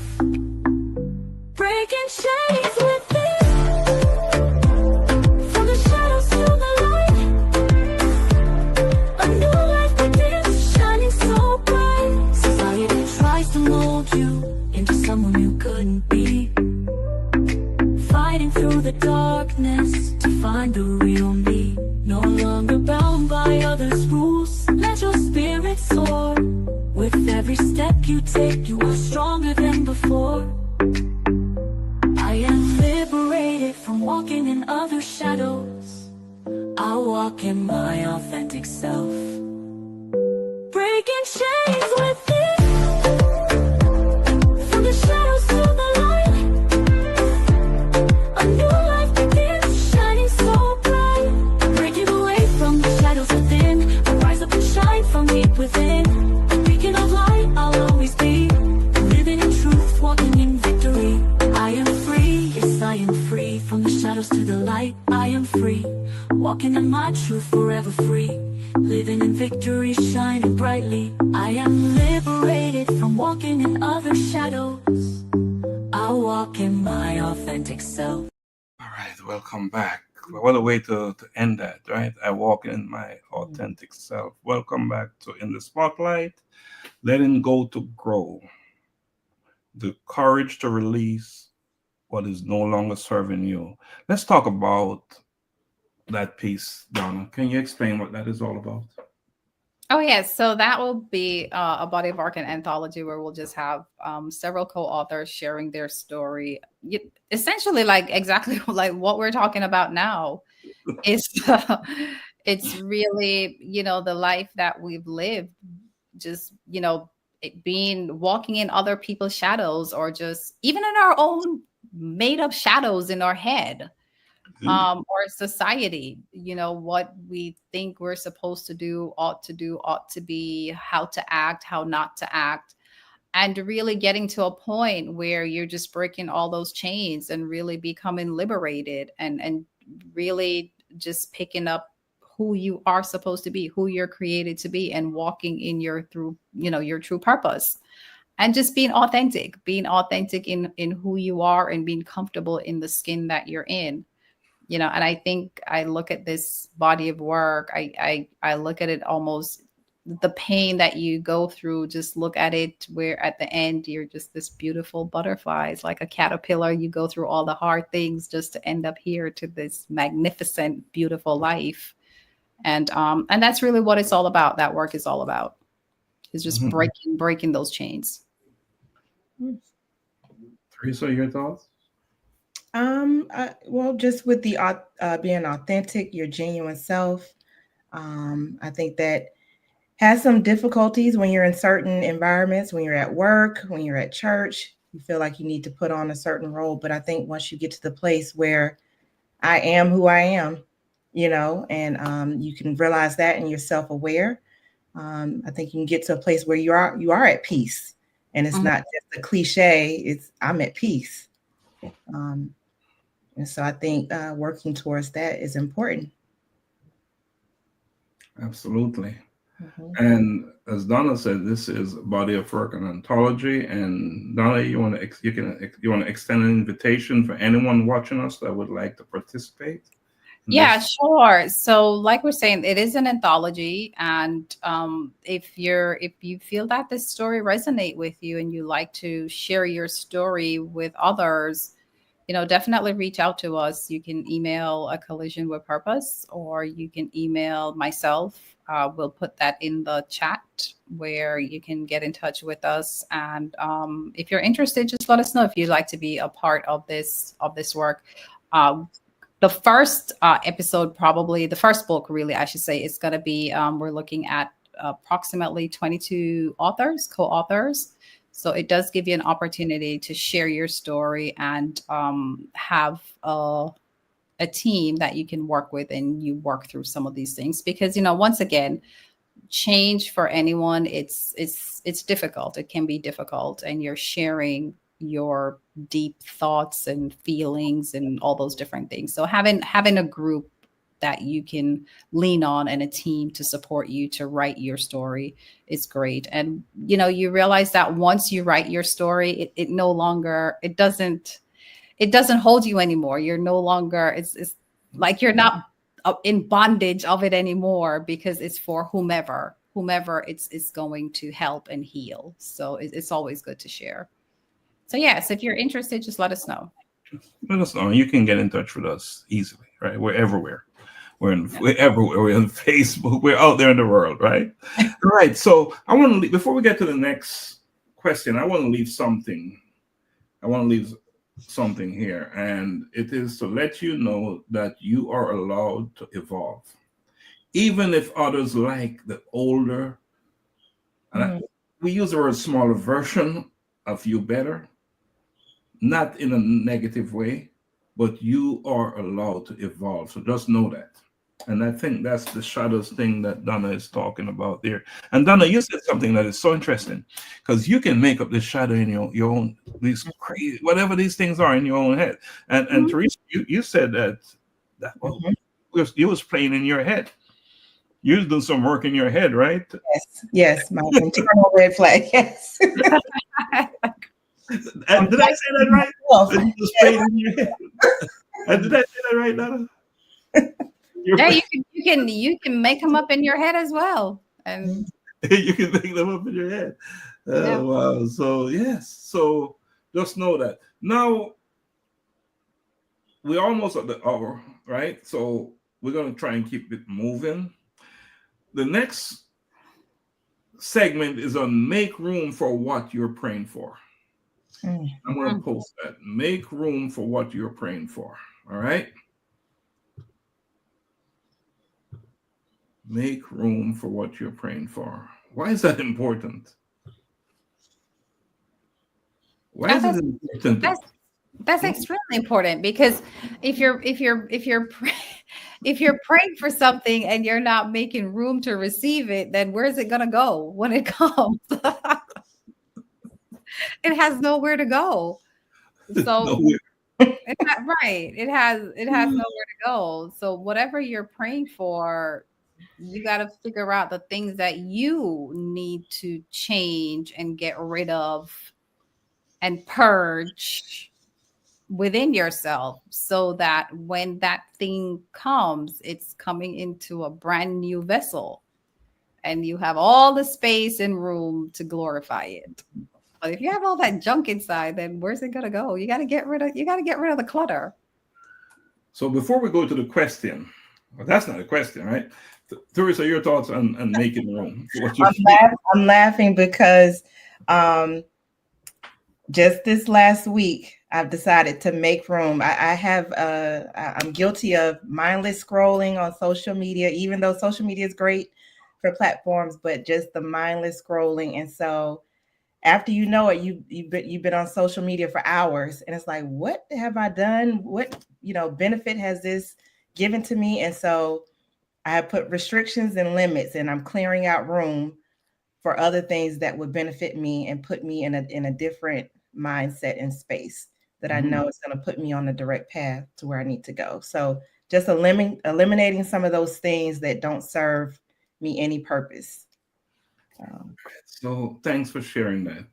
breaking chains within, from the shadows to the light. A new life begins, shining so bright. Society tries to mold you into someone you couldn't be, fighting through the darkness to find the real me. No longer bound by others' rules, let your spirit soar. With every step you take, you are stronger than before. I am liberated from walking in other shadows. I walk in my authentic self, breaking chains within, from the shadows to the light. A new life begins, shining so bright. Breaking away from the shadows within, I rise up and shine from deep within. A beacon of light I'll always be, living in truth, walking in victory. I am free, yes I am free, from the shadows to the light. I am free, walking in my truth, forever free, living in victory, shining brightly. I am liberated from walking in other shadows. I walk in my authentic self. All right, welcome back. What a way to end that, right? I walk in my authentic self. Welcome back to In the Spotlight. Letting go to grow. The courage to release what is no longer serving you. Let's talk about that piece, Donna. Can you explain what that is all about? Oh, yes. So that will be a body of work and anthology where we'll just have several co-authors sharing their story. Essentially, like exactly like what we're talking about now. It's really, the life that we've lived, just, it being walking in other people's shadows, or just even in our own made up shadows in our head, or society, what we think we're supposed to do, ought to be, how to act, how not to act. And really getting to a point where you're just breaking all those chains and really becoming liberated, and really just picking up who you are supposed to be, who you're created to be, and walking in your true purpose, and just being authentic in who you are, and being comfortable in the skin that you're in. And I think I look at this body of work, I look at it almost, the pain that you go through, just look at it, where at the end you're just this beautiful butterfly. It's like a caterpillar. You go through all the hard things just to end up here to this magnificent, beautiful life. And that's really what it's all about. That work is all about, is just breaking those chains. Teresa, your thoughts? Well, just with the being authentic, your genuine self. I think that has some difficulties when you're in certain environments, when you're at work, when you're at church. You feel like you need to put on a certain role. But I think once you get to the place where I am who I am, and you can realize that, and you're self-aware, I think you can get to a place where you are at peace. And it's not just a cliche, it's I'm at peace. And so I think working towards that is important. Absolutely. And as Donna said, this is a body of work, an anthology. And Donna, you want to extend an invitation for anyone watching us that would like to participate? Yeah, sure. So like we're saying, it is an anthology. And if you feel that this story resonate with you, and you like to share your story with others, definitely reach out to us. You can email A Collision with Purpose, or you can email myself. We'll put that in the chat where you can get in touch with us. And if you're interested, just let us know if you'd like to be a part of this work. The first episode, probably the first book, really, I should say, is going to be, we're looking at approximately 22 co-authors. So it does give you an opportunity to share your story, and have a team that you can work with, and you work through some of these things. Because, once again, change for anyone, it's difficult. It can be difficult, and you're sharing your deep thoughts and feelings and all those different things. So having a group that you can lean on, and a team to support you to write your story is great. And you realize that once you write your story, it no longer, it doesn't hold you anymore. You're no longer, it's like you're not in bondage of it anymore, because it's for whomever it's going to help and heal. So it's always good to share. So yes, if you're interested, just let us know. Let us know. You can get in touch with us easily, right? We're everywhere. We're everywhere. We're on Facebook. We're out there in the world, right? Right. So I want to before we get to the next question, I want to leave something. Here, and it is to let you know that you are allowed to evolve, even if others like the older. And we use the word smaller version of you better, not in a negative way, but you are allowed to evolve. So just know that. And I think that's the shadows thing that Donna is talking about there. And Donna, you said something that is so interesting, because you can make up the shadow in your own, these crazy, whatever these things are in your own head. And Teresa, you said that you was playing in your head. You was doing some work in your head, right? Yes, my internal red flag. Yes. And did I say that right? You was playing in your head. And did I say that right, Donna? Yeah, you can make them up in your head as well, and you can make them up in your head. Wow! So yes, so just know that. Now we're almost at the hour, right? So we're gonna try and keep it moving. The next segment is on make room for what you're praying for. I'm gonna post that. Make room for what you're praying for. All right. Make room for what you're praying for. Why is that important? Why is it important? That's extremely important because if you're if you're praying for something and you're not making room to receive it, then where's it gonna go when it comes? It has nowhere to go. No, So right, it has nowhere to go. So whatever you're praying for, you got to figure out the things that you need to change and get rid of and purge within yourself so that when that thing comes, it's coming into a brand new vessel and you have all the space and room to glorify it. But if you have all that junk inside, then where's it gonna go? You gotta get rid of the clutter. so before we go to the question, well, that's not a question, right? Teresa, your thoughts on making room for what you I'm laughing because just this last week, I've decided to make room. I'm guilty of mindless scrolling on social media, even though social media is great for platforms, but just the mindless scrolling. And so after you know it, you've been on social media for hours, and it's like, what have I done? What benefit has this given to me? And so I have put restrictions and limits, and I'm clearing out room for other things that would benefit me and put me in a different mindset and space that I know is going to put me on the direct path to where I need to go. So just eliminating some of those things that don't serve me any purpose. So thanks for sharing that.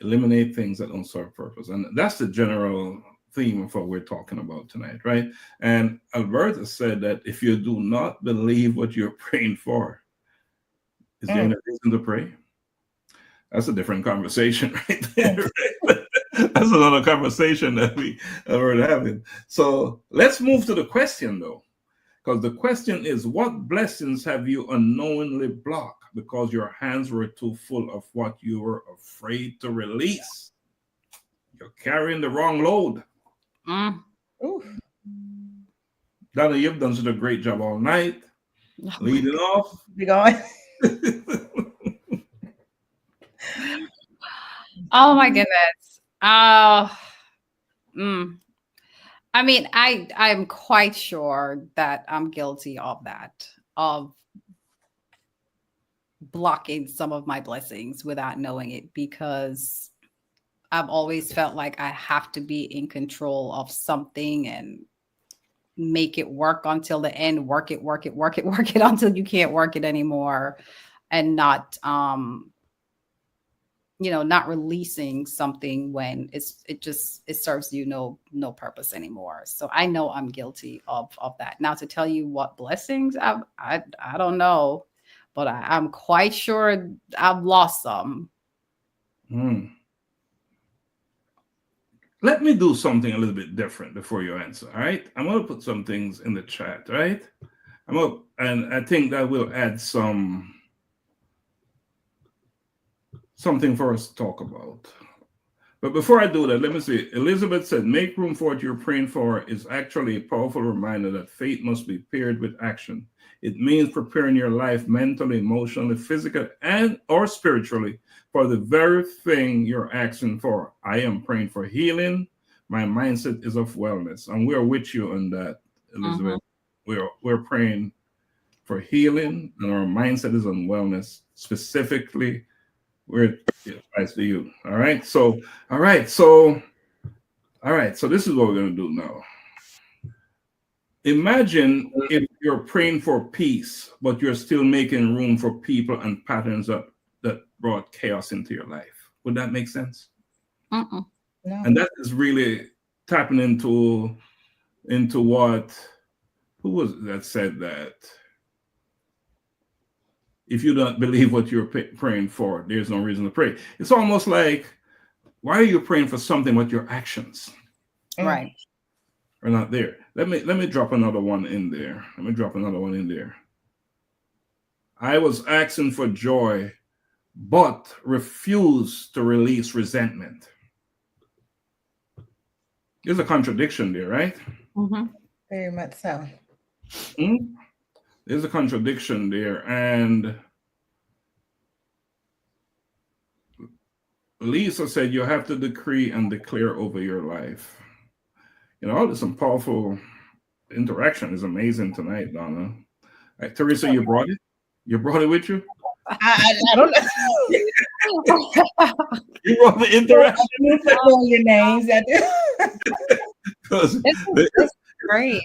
Eliminate things that don't serve purpose. And that's the general theme of what we're talking about tonight, right? And Alberta said that if you do not believe what you're praying for, is there any reason to pray? That's a different conversation right there. Right? That's another conversation that we're having. So let's move to the question, though, because the question is, what blessings have you unknowingly blocked because your hands were too full of what you were afraid to release? You're carrying the wrong load. Donna, you've done such a great job all night, leading off. You going? Oh my goodness. I mean, I'm quite sure that I'm guilty of that, of blocking some of my blessings without knowing it, because I've always felt like I have to be in control of something and make it work until the end, work it until you can't work it anymore, and not not releasing something when it serves you no purpose anymore. So I know I'm guilty of that. Now, to tell you what blessings I don't know, but I'm quite sure I've lost some. Let me do something a little bit different before you answer. All right, I'm going to put some things in the chat. Right, and I think that will add something for us to talk about. But before I do that, let me see. Elizabeth said, make room for what you're praying for is actually a powerful reminder that faith must be paired with action. It means preparing your life mentally, emotionally, physically, and or spiritually for the very thing you're asking for. I am praying for healing. My mindset is of wellness. And we're with you on that, Elizabeth. We're praying for healing, and our mindset is on wellness, specifically where it applies to you. All right. So this is what we're going to do now. Imagine if you're praying for peace, but you're still making room for people and patterns that brought chaos into your life. Would that make sense? No. And that is really tapping into what, who was that said that? If you don't believe what you're praying for, there's no reason to pray. It's almost like, why are you praying for something with your actions? Right. Are not there. Let me drop another one in there. I was asking for joy, but refused to release resentment. There's a contradiction there, right? Very much so. There's a contradiction there. And Lisa said you have to decree and declare over your life. There's some powerful interaction. Is amazing tonight, Donna. Teresa, you brought it? You brought it with you? I don't know. You brought the interaction? You put all your names. Because This is great.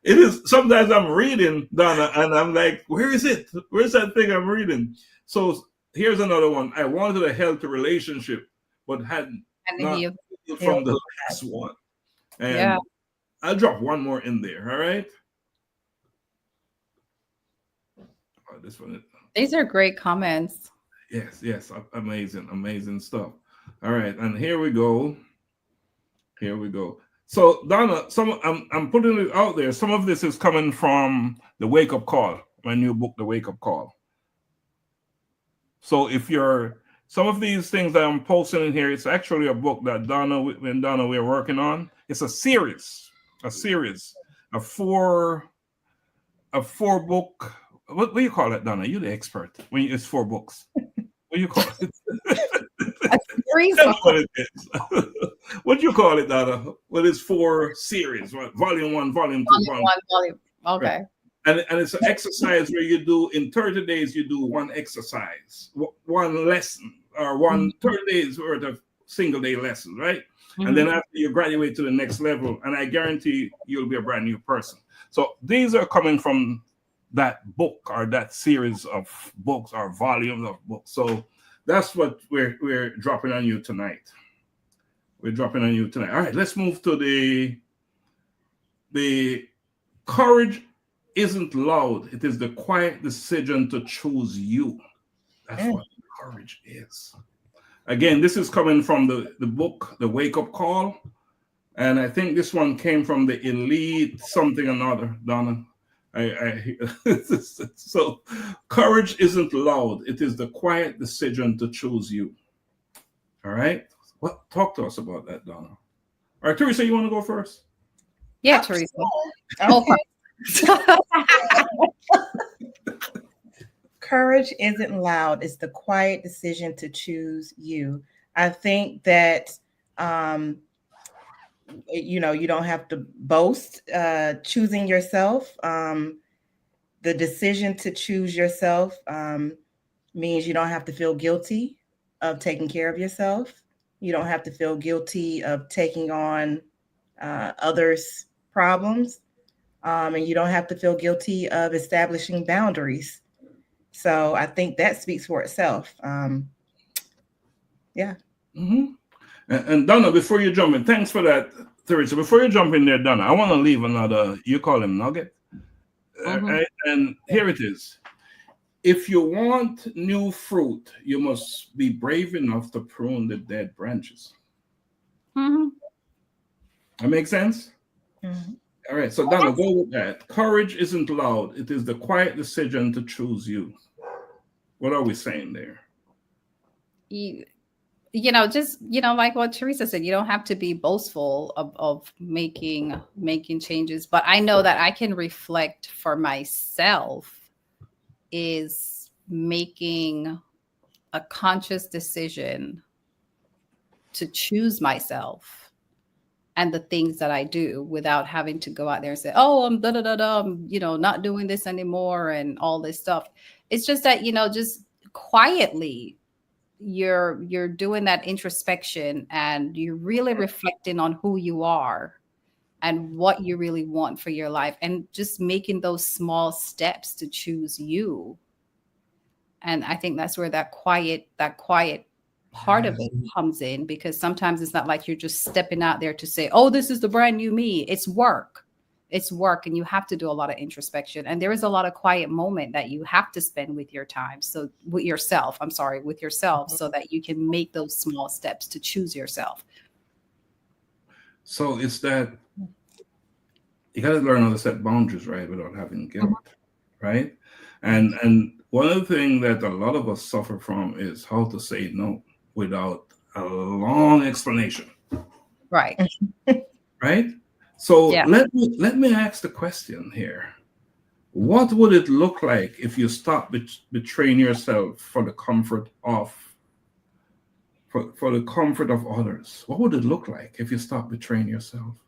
it is, sometimes I'm reading, Donna, and I'm like, where is it? Where's that thing I'm reading? So here's another one. I wanted a healthy relationship, but hadn't And not you, from the last one. And yeah. I'll drop one more in there. All right. Oh, this one. These are great comments. Yes. Amazing stuff. All right. And here we go. So Donna, I'm putting it out there. Some of this is coming from the Wake Up Call, my new book, The Wake Up Call. So if you're some of these things that I'm posting in here, it's actually a book that Donna we're working on. It's a series, a four book. What do you call it, Donna? You're the expert. When it's 4 books, what do you call it? That's what it is. What do you call it, Donna? Well, it's 4 series, right? Volume 1, volume 2, Volume. Okay. Right. And it's an exercise where you do, in 30 days, you do 1 exercise, 1 lesson, or 30 days worth of single day lessons, right? Mm-hmm. And then after you graduate to the next level, and I guarantee you'll be a brand new person. So these are coming from that book or that series of books or volumes of books. So that's what we're dropping on you tonight. All right, let's move to the courage isn't loud. It is the quiet decision to choose you. That's what courage is. Again, this is coming from the book, The Wake Up Call. And I think this one came from the Elite something or another, Donna. So courage isn't loud. It is the quiet decision to choose you. All right. Talk to us about that, Donna. All right, Teresa, you want to go first? Yeah, Teresa. Okay. Courage isn't loud. It's the quiet decision to choose you. I think that, you don't have to boast choosing yourself. The decision to choose yourself means you don't have to feel guilty of taking care of yourself. You don't have to feel guilty of taking on others' problems. And you don't have to feel guilty of establishing boundaries. So I think that speaks for itself. Yeah. Mm-hmm. And Donna, before you jump in, thanks for that, Teresa. Before you jump in there, Donna, I want to leave another, you call him nugget. And here it is. If you want new fruit, you must be brave enough to prune the dead branches. Mm-hmm. That makes sense? Mm-hmm. All right, so Donna, go with that. Courage isn't loud. It is the quiet decision to choose you. What are we saying there? Just like what Teresa said, you don't have to be boastful of making changes. But I know that I can reflect for myself is making a conscious decision to choose myself and the things that I do without having to go out there and say, oh, I'm I'm, not doing this anymore and all this stuff. It's just that, just quietly you're doing that introspection and you're really reflecting on who you are and what you really want for your life and just making those small steps to choose you. And I think that's where that quiet part of it comes in, because sometimes it's not like you're just stepping out there to say, oh, this is the brand new me. It's work. And you have to do a lot of introspection. And there is a lot of quiet moment that you have to spend with your time. So with yourself, so that you can make those small steps to choose yourself. So it's that you got to learn how to set boundaries, right? Without having guilt, right? And one of the things that a lot of us suffer from is how to say no without a long explanation. Right. Right? So let me ask the question here. What would it look like if you stop betraying yourself for the comfort of others? What would it look like if you stop betraying yourself?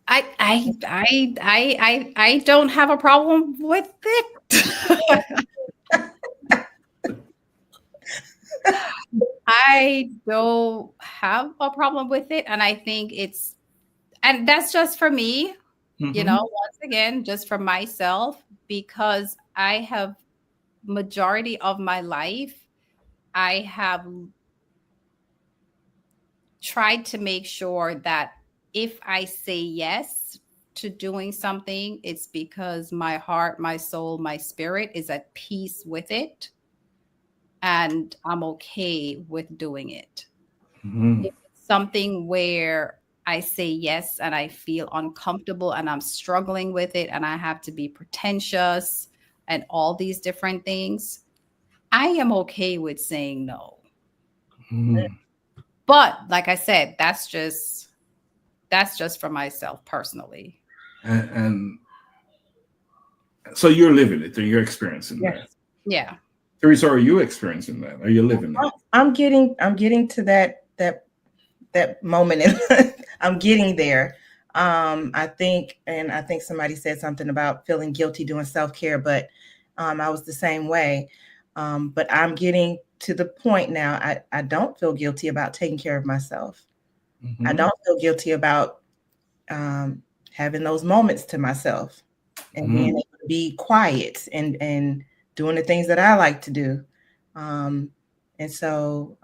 I don't have a problem with it. I don't have a problem with it, and I think and that's just for me, Mhm. once again, just for myself, because I have majority of my life, I have tried to make sure that if I say yes to doing something, it's because my heart, my soul, my spirit is at peace with it, and I'm okay with doing it. Mhm. If it's something where I say yes and I feel uncomfortable and I'm struggling with it and I have to be pretentious and all these different things, I am okay with saying no. Mhm. But like I said, that's just for myself personally. And so you're living it, or you're experiencing Yes. that. Yeah. Teresa, are you experiencing that? Are you living it? I'm getting to that moment and I'm getting there. I think somebody said something about feeling guilty doing self-care, but I was the same way. But I'm getting to the point now. I don't feel guilty about taking care of myself. I Mhm. don't feel guilty about having those moments to myself and being Mhm. able to be quiet and doing the things that I like to do. And so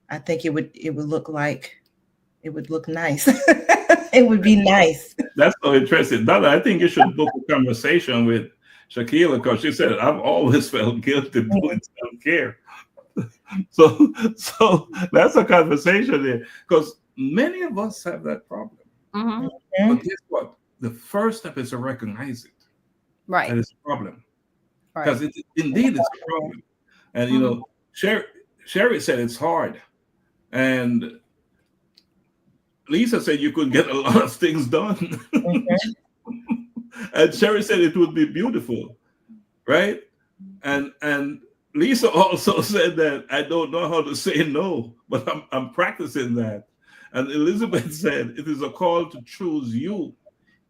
I think it would look nice. It would be nice. That's so interesting. Donna, I think you should book a conversation with Shakila because she said, I've always felt guilty doing self care. So that's a conversation there because many of us have that problem. Hmm. But Mhm. guess what? The first step is to recognize it. That Right. is a problem because Right. indeed it's a problem. And Hmm. Sherry said it's hard, and Lisa said you could get a lot of things done, Mhm. and Sherry said it would be beautiful, right? And Lisa also said that I don't know how to say no, but I'm practicing that. And Elizabeth said it is a call to choose you,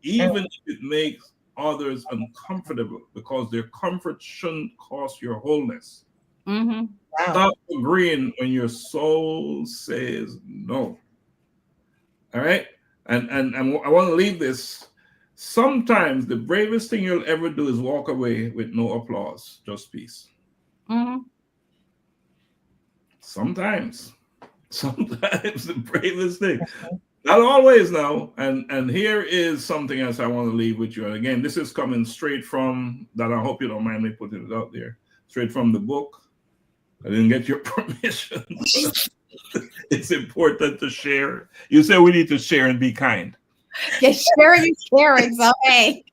even if it makes others uncomfortable, because their comfort shouldn't cost your wholeness. Hmm. Wow. Stop agreeing when your soul says no. All right. And I want to leave this. Sometimes the bravest thing you'll ever do is walk away with no applause, just peace. Hmm. Sometimes. Sometimes the bravest thing. Not always now. And here is something else I want to leave with you. And again, this is coming straight from that. I hope you don't mind me putting it out there. Straight from the book. I didn't get your permission, but it's important to share. You said we need to share and be kind. Yeah, sharing is caring. So hey.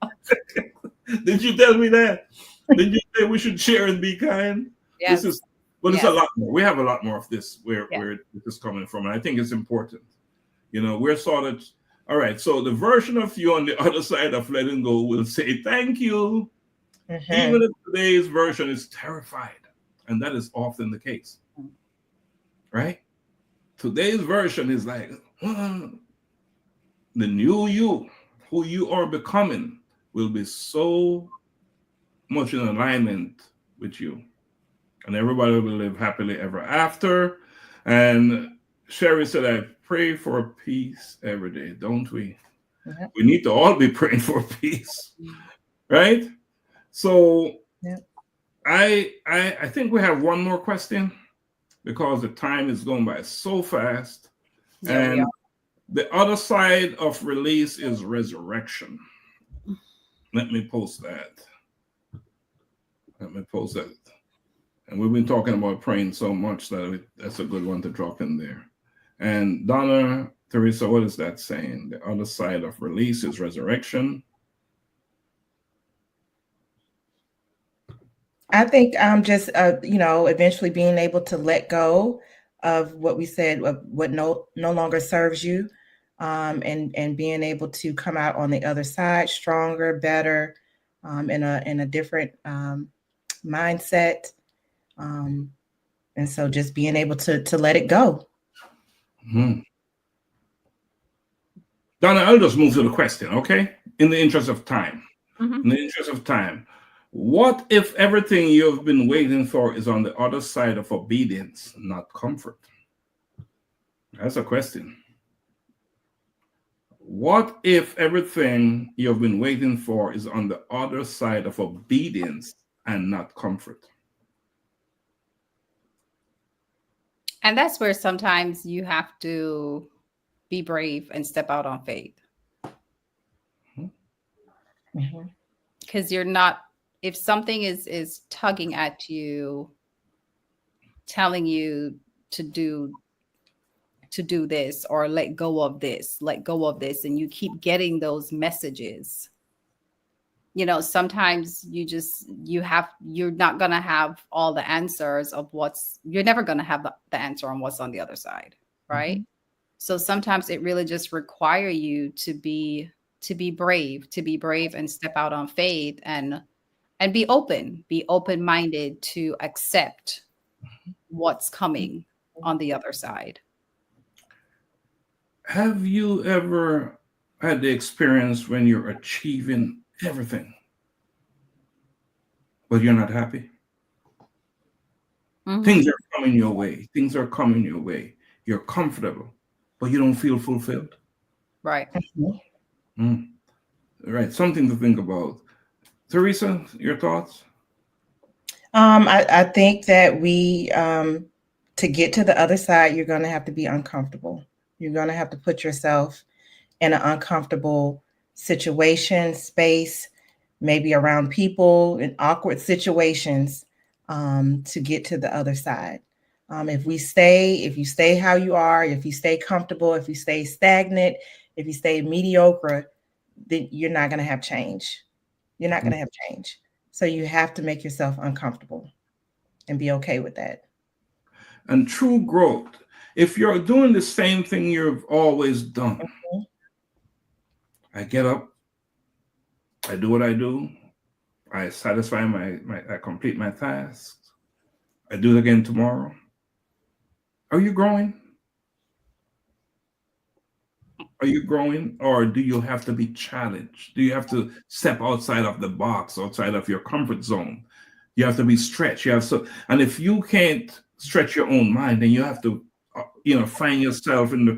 Did you tell me that? Did you say we should share and be kind? This is Yes. well, it's a Yes. lot more. We have a lot more of this Yes. where this is coming from. And I think it's important. We're sort of all right. So the version of you on the other side of letting go will say thank you, Mhm. even if today's version is terrified. And that is often the case, right? Today's version is like the new you, who you are becoming, will be so much in alignment with you. And everybody will live happily ever after. And Sherry said, I pray for peace every day, don't we? Yep. We need to all be praying for peace, right? So Yep. I think we have one more question because the time is going by so fast. Yeah, we And are. the other side of release is resurrection. Let me post that. Let me post that. And we've been talking about praying so much that that's a good one to drop in there. And Donna, Teresa, what is that saying? The other side of release is resurrection. I think just eventually being able to let go of what we said, of what no longer serves you, and being able to come out on the other side stronger, better, in a different mindset, um, and so just being able to let it go. Hmm. Donna, I'll just move to the question, okay? In the interest of time. Mhm. In the interest of time. What if everything you've been waiting for is on the other side of obedience, not comfort? That's a question. What if everything you've been waiting for is on the other side of obedience and not comfort? And that's where sometimes you have to be brave and step out on faith. Mhm. Because you're not, if something is tugging at you, telling you to do this or let go of this, and you keep getting those messages, sometimes you're not going to have all the answers of you're never going to have the answer on what's on the other side, right? So sometimes it really just require you to be brave and step out on faith and be open-minded to accept what's coming on the other side. Have you ever had the experience when you're achieving everything, but you're not happy? Mhm. Things are coming your way. Things are coming your way. You're comfortable, but you don't feel fulfilled. Right. Mm. Right. Something to think about. Teresa, your thoughts? I think that to get to the other side, you're going to have to be uncomfortable. You're going to have to put yourself in an uncomfortable situation, space, maybe around people in awkward situations to get to the other side. If you stay how you are, if you stay comfortable, if you stay stagnant, if you stay mediocre, then you're not going to have change. You're not going to have change. So you have to make yourself uncomfortable and be okay with that. And true growth, if you're doing the same thing you've always done, I get up, I do what I do, I satisfy I complete my tasks, I do it again tomorrow. Are you growing? Are you growing, or do you have to be challenged? Do you have to step outside of the box, outside of your comfort zone? You have to be stretched. And if you can't stretch your own mind, then you have to, find yourself in the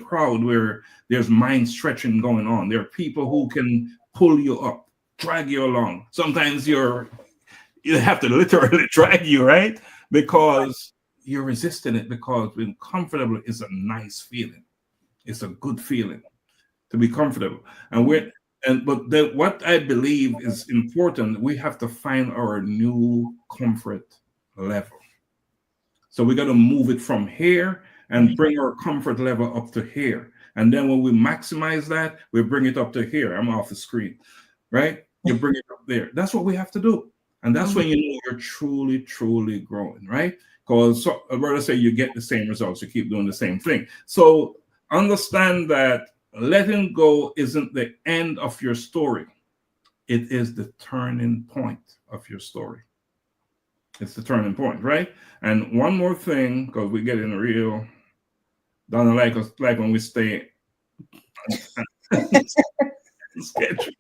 crowd where there's mind stretching going on. There are people who can pull you up, drag you along. Sometimes you have to literally drag you, right? Because you're resisting it, because being comfortable is a nice feeling. It's a good feeling to be comfortable. But what I believe is important, we have to find our new comfort level. So we got to move it from here and bring our comfort level up to here. And then when we maximize that, we bring it up to here. I'm off the screen, right? You bring it up there. That's what we have to do. And that's when you know you're truly, truly growing, right? Because I'd rather say you get the same results, you keep doing the same thing. So understand that letting go isn't the end of your story. It is the turning point of your story. It's the turning point, right? And one more thing, because we get in real, Donna, like when we stay schedule.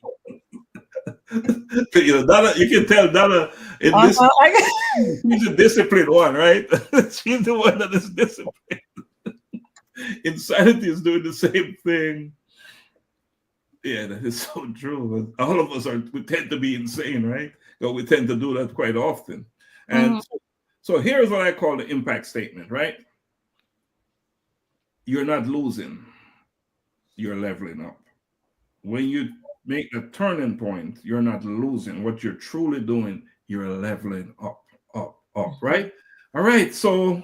Donna, you can tell Donna in this, she's a disciplined one, right? She's the one that is disciplined. Insanity is doing the same thing. Yeah, that is so true. All of us we tend to be insane, right? So we tend to do that quite often. And so here's what I call the impact statement, right? You're not losing, you're leveling up. When you make a turning point, you're not losing. What you're truly doing, you're leveling up, right? All right, so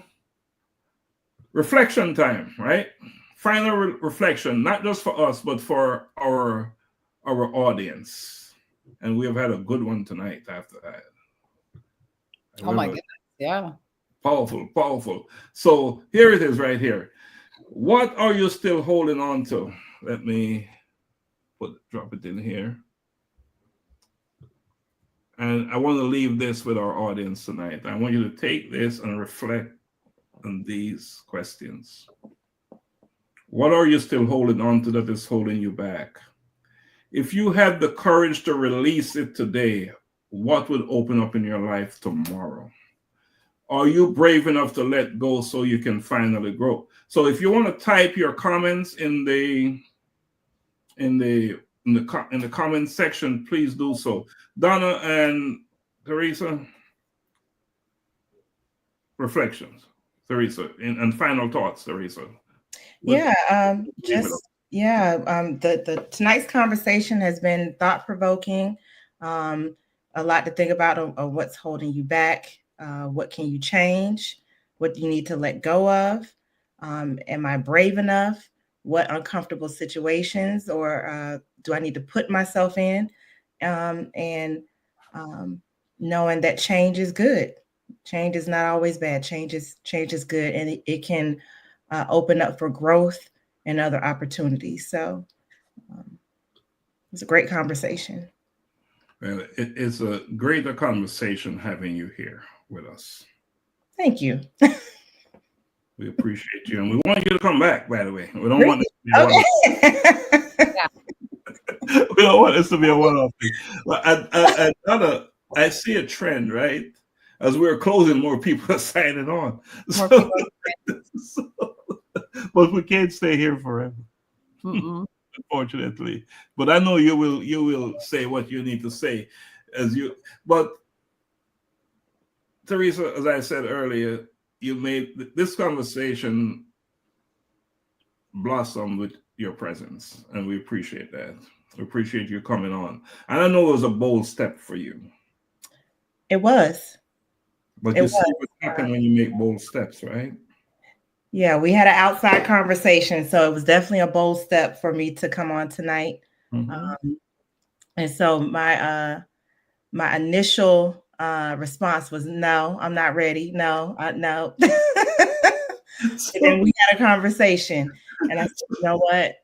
reflection time, right? Final reflection, not just for us, but for our audience. And we have had a good one tonight after that. Oh my goodness. Yeah. Powerful. So here it is right here. What are you still holding on to? Let me drop it in here. And I want to leave this with our audience tonight. I want you to take this and reflect on these questions. What are you still holding on to that is holding you back? If you had the courage to release it today, what would open up in your life tomorrow? Are you brave enough to let go so you can finally grow? So if you want to type your comments in the in the comment section, please do so. Donna and Teresa, reflections. Teresa, and final thoughts, Teresa. Yeah, Leave it up. the tonight's conversation has been thought provoking. A lot to think about of what's holding you back. What can you change? What do you need to let go of? Am I brave enough? What uncomfortable situations or do I need to put myself in? And knowing that change is good. Change is not always bad. Change is good, and it can open up for growth and other opportunities. So it's a great conversation. Well, it's a greater conversation having you here with us. Thank you. We appreciate you, and we want you to come back. By the way, we don't want this to be a Okay. we don't want this to be a one-off thing. But I see a trend, right? As we're closing, more people are signing on. So, but we can't stay here forever, unfortunately. But I know you will say what you need to say, But Teresa, as I said earlier, you made this conversation blossom with your presence, and we appreciate that. We appreciate you coming on. And I know it was a bold step for you. It was. But you see what happens when you make bold steps, right? Yeah, we had an outside conversation, so it was definitely a bold step for me to come on tonight. And so my initial response was, no, I'm not ready. No, no. And then we had a conversation, and I said, you know what?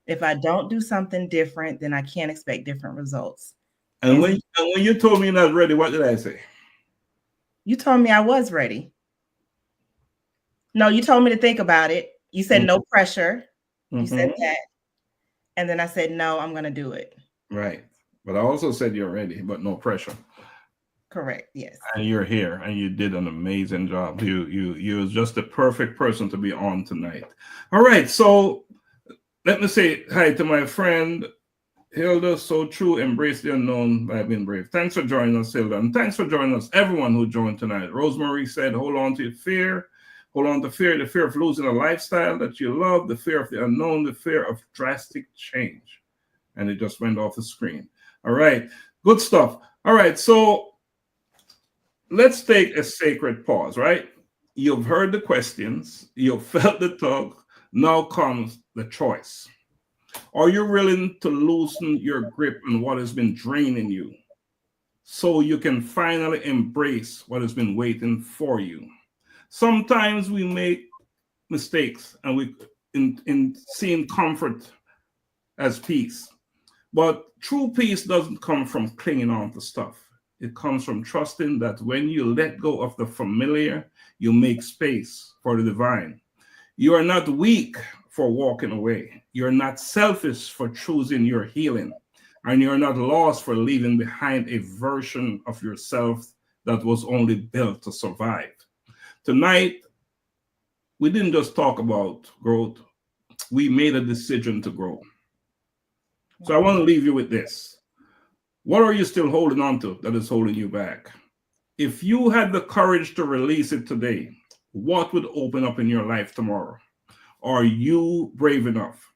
If I don't do something different, then I can't expect different results. And when you told me you're not ready, what did I say? You told me I was ready. No, you told me to think about it. You said no pressure. You said that. And then I said, no, I'm going to do it. Right. But I also said you're ready, but no pressure. Correct. Yes. And you're here, and you did an amazing job. You was just the perfect person to be on tonight. All right. So let me say hi to my friend Hilda. So true. Embrace the unknown by being brave. Thanks for joining us, Hilda. And thanks for joining us, everyone who joined tonight. Rosemary said, hold on to your fear. Hold on to fear, the fear of losing a lifestyle that you love, the fear of the unknown, the fear of drastic change. And it just went off the screen. All right. Good stuff. All right. So let's take a sacred pause, right? You've heard the questions. You've felt the tug. Now comes the choice. Are you willing to loosen your grip on what has been draining you so you can finally embrace what has been waiting for you? Sometimes we make mistakes and we in seeing comfort as peace. But true peace doesn't come from clinging on to stuff. It comes from trusting that when you let go of the familiar, you make space for the divine. You are not weak for walking away. You're not selfish for choosing your healing. And you're not lost for leaving behind a version of yourself that was only built to survive. Tonight, we didn't just talk about growth. We made a decision to grow. So I want to leave you with this. What are you still holding on to that is holding you back? If you had the courage to release it today, what would open up in your life tomorrow? Are you brave enough?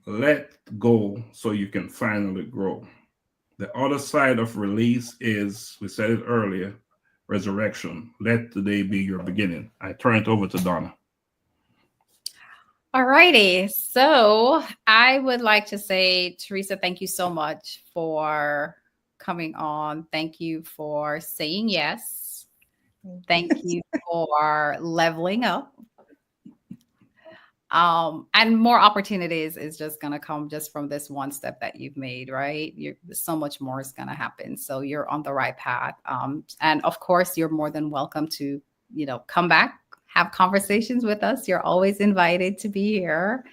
Let go so you can finally grow. The other side of release is, we said it earlier, resurrection. Let today be your beginning. I turn it over to Donna. All righty. So I would like to say, Teresa, thank you so much for coming on. Thank you for saying yes. Thank you for leveling up. And more opportunities is just going to come just from this one step that you've made, right? So much more is going to happen. So you're on the right path. And of course, you're more than welcome to, come back, have conversations with us, you're always invited to be here.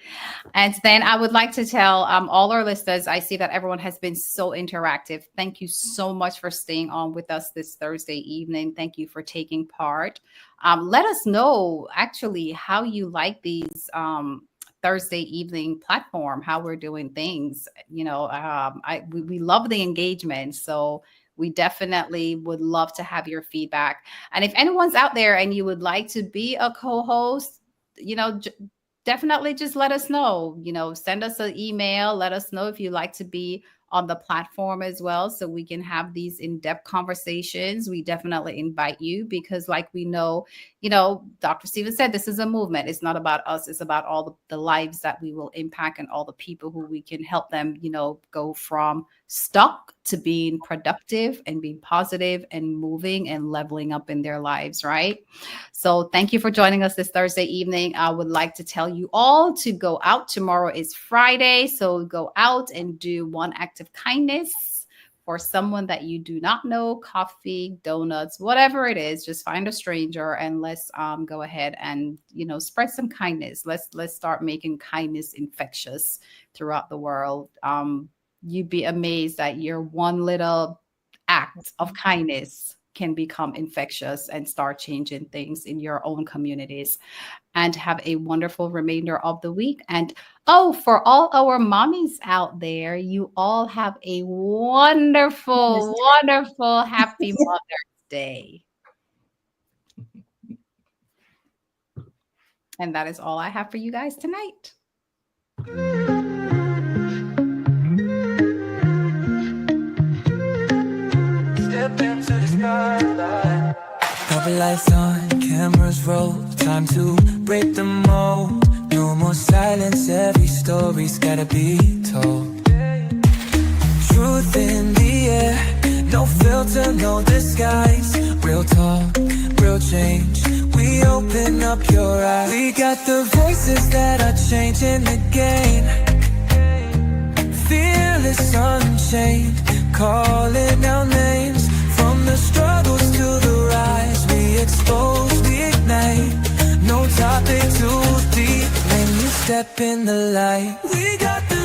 And then I would like to tell all our listeners, I see that everyone has been so interactive. Thank you so much for staying on with us this Thursday evening. Thank you for taking part. Let us know actually how you like these Thursday evening platform, how we're doing things. You know, we love the engagement. So we definitely would love to have your feedback. And if anyone's out there and you would like to be a co-host, you know, definitely just let us know. You know, send us an email. Let us know if you'd like to be on the platform as well, so we can have these in-depth conversations. We definitely invite you because, like we know, you know, Dr. Stephen said, this is a movement. It's not about us. It's about all the lives that we will impact and all the people who we can help them, you know, go from stuck to being productive and being positive and moving and leveling up in their lives, right? So thank you for joining us this Thursday evening. I would like to tell you all to go out. Tomorrow is Friday, so go out and do one act of kindness for someone that you do not know, coffee, donuts, whatever it is. Just find a stranger and let's go ahead and, you know, spread some kindness. Let's start making kindness infectious throughout the world. You'd be amazed that your one little act of kindness can become infectious and start changing things in your own communities. And have a wonderful remainder of the week. And oh, for all our mommies out there, you all have a wonderful, wonderful, happy Mother's Day. And that is all I have for you guys tonight. Step into the spotlight. Couple lights on, cameras roll. Time to break the mold. No more silence, every story's gotta be told. Truth in the air, no filter, no disguise. Real talk, real change. We open up your eyes. We got the voices that are changing the game. Fearless, unchained, calling our names. From the struggles to the rise, we expose, we ignite. No topic too deep when you step in the light. We got the